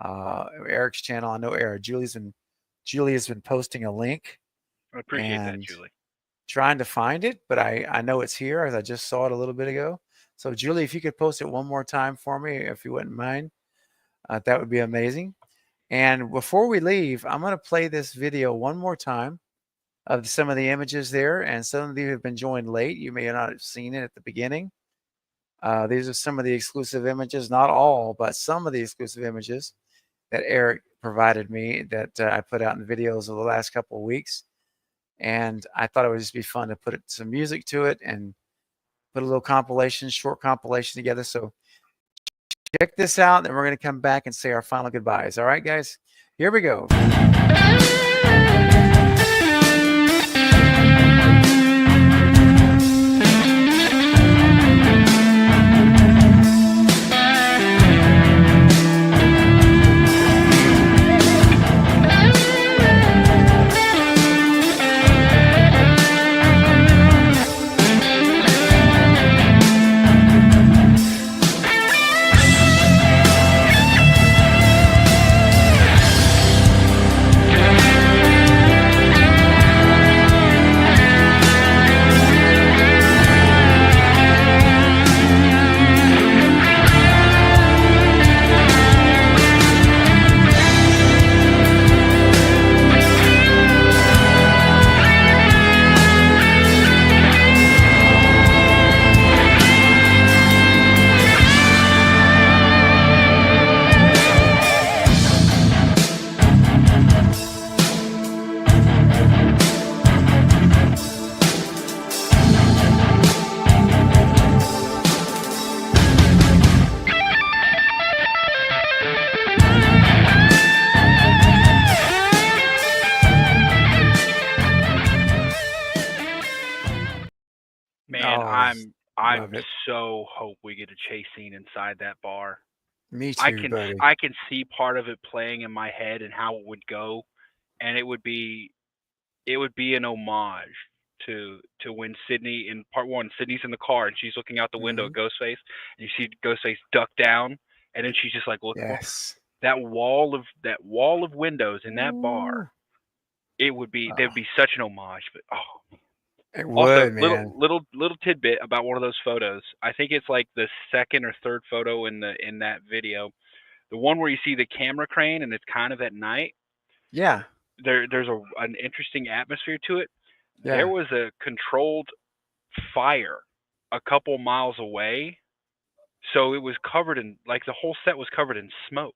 Eric's channel. I know Eric, Julie has been posting a link I appreciate that, and Julie. trying to find it, but I know it's here as I just saw it a little bit ago. So, Julie, if you could post it one more time for me, if you wouldn't mind, that would be amazing. And before we leave, I'm going to play this video one more time of some of the images there. And some of you have been joined late. You may not have seen it at the beginning. These are some of the exclusive images, not all, but some of the exclusive images that Eric provided me that I put out in the videos over the last couple of weeks. And I thought it would just be fun to put some music to it and put a little compilation, short compilation together. So check this out. Then we're going to come back and say our final goodbyes. All right, guys, here we go. Man, Oh, I'm love it. so hope we get a chase scene inside that bar. Me too, buddy. I can see part of it playing in my head and how it would go, and it would be an homage to when Sydney in part one, Sydney's in the car and she's looking out the window at Mhm. Ghostface, and you see Ghostface duck down, and then she's just like looking for him. Yes. That wall of windows in that bar. Ooh. There'd be such an homage, but oh. It Also, would, man. little tidbit about one of those photos. I think it's like the second or third photo in that video. The one where you see the camera crane and it's kind of at night. Yeah. There's an interesting atmosphere to it. There Yeah. was a controlled fire a couple miles away, so it was covered in like the whole set was covered in smoke.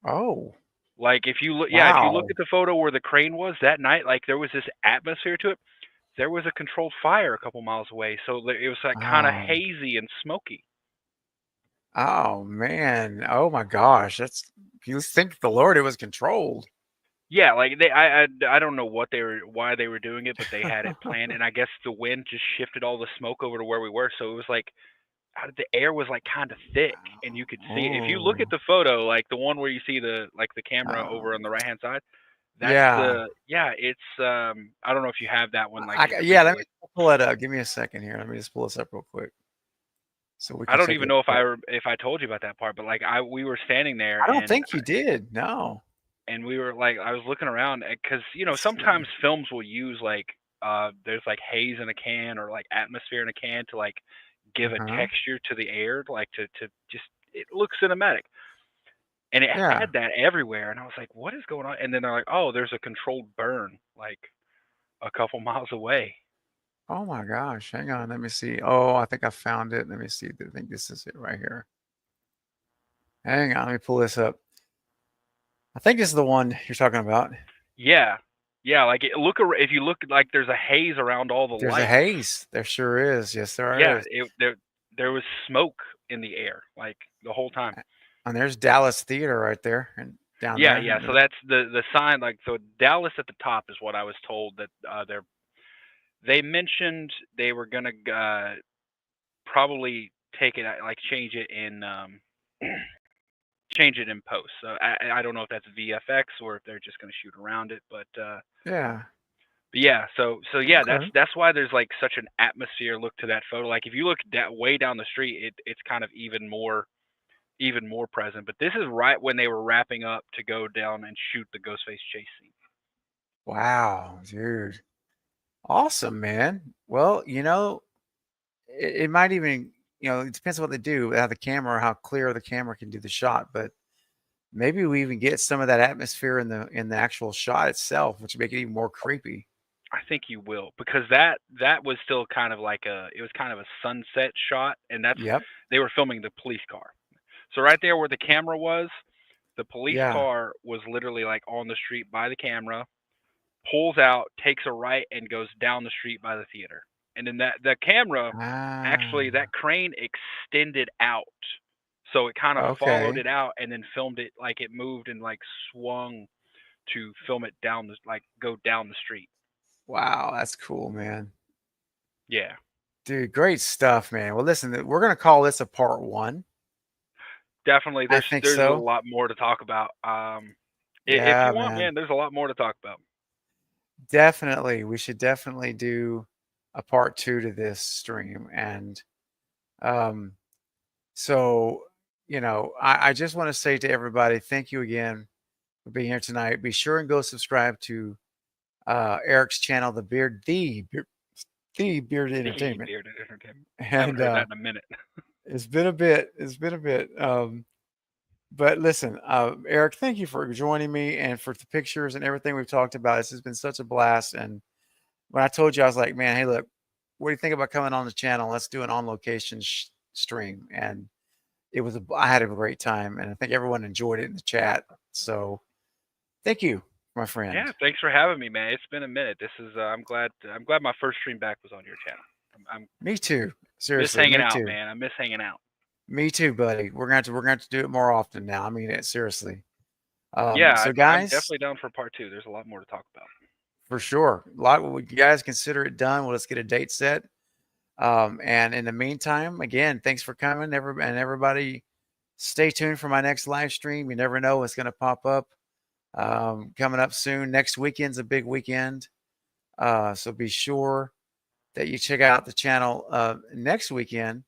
Oh, Like if you look, yeah, if you look wow. at the photo where the crane was that night, like there was this atmosphere to it. There was a controlled fire a couple miles away, so it was like kind of Oh, hazy and smoky. oh man. Oh my gosh. You think the Lord it was controlled. Yeah, like I don't know why they were doing it, but they had it planned, and I guess the wind just shifted all the smoke over to where we were, so it was like the air was like kind of thick, and you could see it. If you look at Oh, the photo, like the one where you see the camera oh. over on the right hand side, that's Yeah. the yeah. It's I don't know if you have that one like Yeah, let me individually. pull it up. Give me a second here. Let me just pull this up real quick so we I can don't take a even look know if at it. if I told you about that part, but like we were standing there I don't and think you did. No. we were like I was looking around because Let's sometimes see. films will use like there's like haze in a can or like atmosphere in a can to like give a Uh-huh. texture to the air like to just it looks cinematic and it Yeah. had that everywhere and I was like what is going on and then they're like oh there's a controlled burn like a couple miles away. Oh my gosh. Hang on. Let me see. Oh, I think I found it. Let me see. I think this is it right here. Hang on. Let me pull this up. I think this is the one you're talking about. Yeah, yeah. Like if you look, like there's a haze around all the There's a lights. haze. There sure is. Yes, there Yeah, is. there was smoke in the air like the whole time. And there's Dallas Theater right there and down Yeah, there. yeah. So that's the sign. Like, so Dallas at the top is what I was told that they mentioned they were gonna probably take it, like change it in change it in post. So I don't know if that's VFX or if they're just gonna shoot around it, Yeah. but yeah. So yeah, Okay. that's why there's like such an atmosphere look to that photo. Like if you look way down the street, it's kind of even more present. But this is right when they were wrapping up to go down and shoot the Ghostface chase scene. Wow, dude. Awesome, man. Well, it might even, it depends on what they do, how the camera, how clear the camera can do the shot, but maybe we even get some of that atmosphere in the actual shot itself, which would make it even more creepy. I think you will, because that was still kind of like it was kind of a sunset shot, and Yep. they were filming the police car. So right there where the camera was, the police Yeah. car was literally like on the street by the camera, pulls out, takes a right, and goes down the street by the theater. And then the camera, actually, Ah, that crane extended out, so it kind of followed okay. it out and then filmed it like it moved and like swung to film it down like go down the street. Wow, that's cool, man. Yeah. Dude, great stuff, man. Well, listen, we're gonna call this a part one. Definitely, I think there's a so. lot more to talk about. If Yeah, you want, man. man, there's a lot more to talk about. Definitely. We should definitely do a part two to this stream. And um, so, I just want to say to everybody, thank you again for being here tonight. Be sure and go subscribe to Eric's channel, the Beard The Entertainment. bearded entertainment. Haven't And heard that in a minute. it's been a bit. It's been a bit. But listen, Eric, thank you for joining me and for the pictures and everything we've talked about. This has been such a blast. And when I told you, I was like, man, hey, look, what do you think about coming on the channel? Let's do an on location stream. And I had a great time. And I think everyone enjoyed it in the chat. So thank you, my friend. Yeah, thanks for having me, man. It's been a minute. This is I'm glad my first stream back was on your channel. I'm Me too. miss Seriously, hanging me out, too. man. I miss hanging out. Me too, buddy. We're going to do it more often now. I mean it seriously. Yeah, So I'm guys, definitely down for part two. There's a lot more to talk about. for sure. A lot. You guys consider it done. Well, let's get a date set. And in the meantime, again, thanks for coming, everybody. Stay tuned for my next live stream. You never know what's going to pop up. Coming up soon. Next weekend's a big weekend. So be sure that you check out the channel next weekend,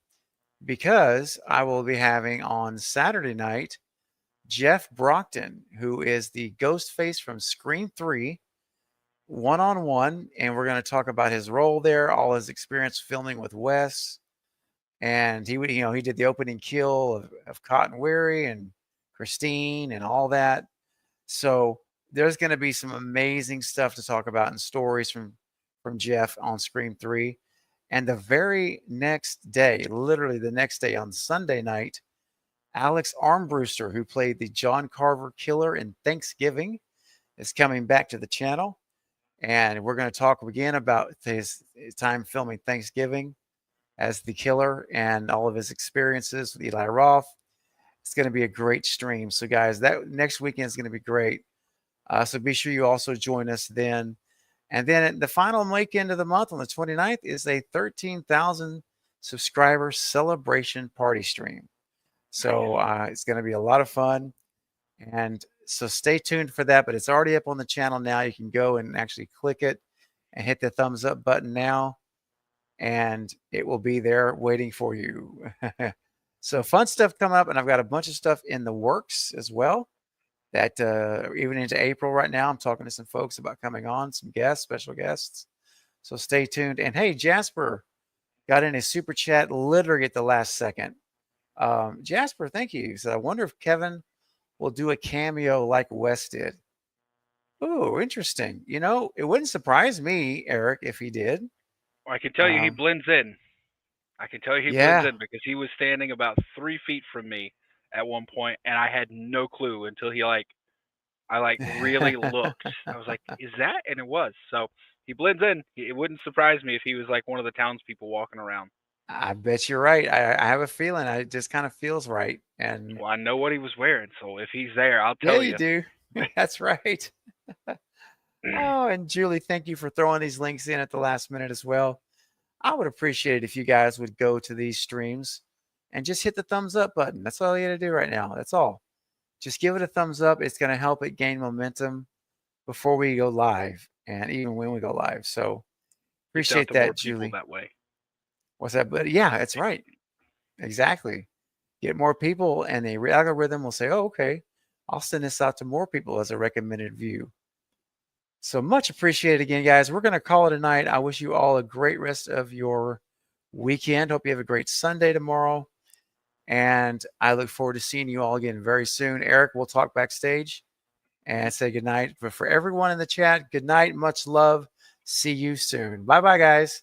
because I will be having on Saturday night Jeff Brockton, who is the ghost face from Scream 3, one-on-one. And we're going to talk about his role there, all his experience filming with Wes. And he did the opening kill of Cotton Weary and Christine and all that. So there's going to be some amazing stuff to talk about and stories from Jeff on Scream 3. And the very next day, literally the next day on Sunday night, Alex Armbruster, who played the John Carver killer in Thanksgiving, is coming back to the channel. And we're going to talk again about his time filming Thanksgiving as the killer and all of his experiences with Eli Roth. It's going to be a great stream. So, guys, that next weekend is going to be great. So be sure you also join us then. And then the final weekend of the month on the 29th is a 13,000 subscriber celebration party stream. So it's going to be a lot of fun. And so stay tuned for that. But it's already up on the channel now. You can go and actually click it and hit the thumbs up button now, and it will be there waiting for you. So fun stuff coming up. And I've got a bunch of stuff in the works as well, that even into April right now, I'm talking to some folks about coming on, some guests, special guests. So stay tuned. And hey, Jasper got in a super chat literally at the last second. Jasper, thank you. So I wonder if Kevin will do a cameo like Wes did. Oh, interesting. It wouldn't surprise me, Eric, if he did. I can tell you he blends in. I can tell you he blends Yeah. in, because he was standing about 3 feet from me at one point, and I had no clue until he like I like really looked. I was like, is that? And it was. So he blends in. It wouldn't surprise me if he was like one of the townspeople walking around. I bet you're right. I have a feeling. It just kind of feels right. And Well, I know what he was wearing, so if he's there, I'll yeah, tell you you. do. That's right. Oh, and Julie, thank you for throwing these links in at the last minute as well. I would appreciate it if you guys would go to these streams and just hit the thumbs up button. That's all you got to do right now. That's all. Just give it a thumbs up. It's going to help it gain momentum before we go live and even when we go live. So Gets out appreciate to more that, people Julie. that way. What's that? But yeah, that's right. Exactly. Get more people, and the algorithm will say, oh, okay, I'll send this out to more people as a recommended view. So much appreciated again, guys. We're going to call it a night. I wish you all a great rest of your weekend. Hope you have a great Sunday tomorrow. And I look forward to seeing you all again very soon. Eric, we'll talk backstage and say good night. But for everyone in the chat, good night. Much love. See you soon. Bye-bye, guys.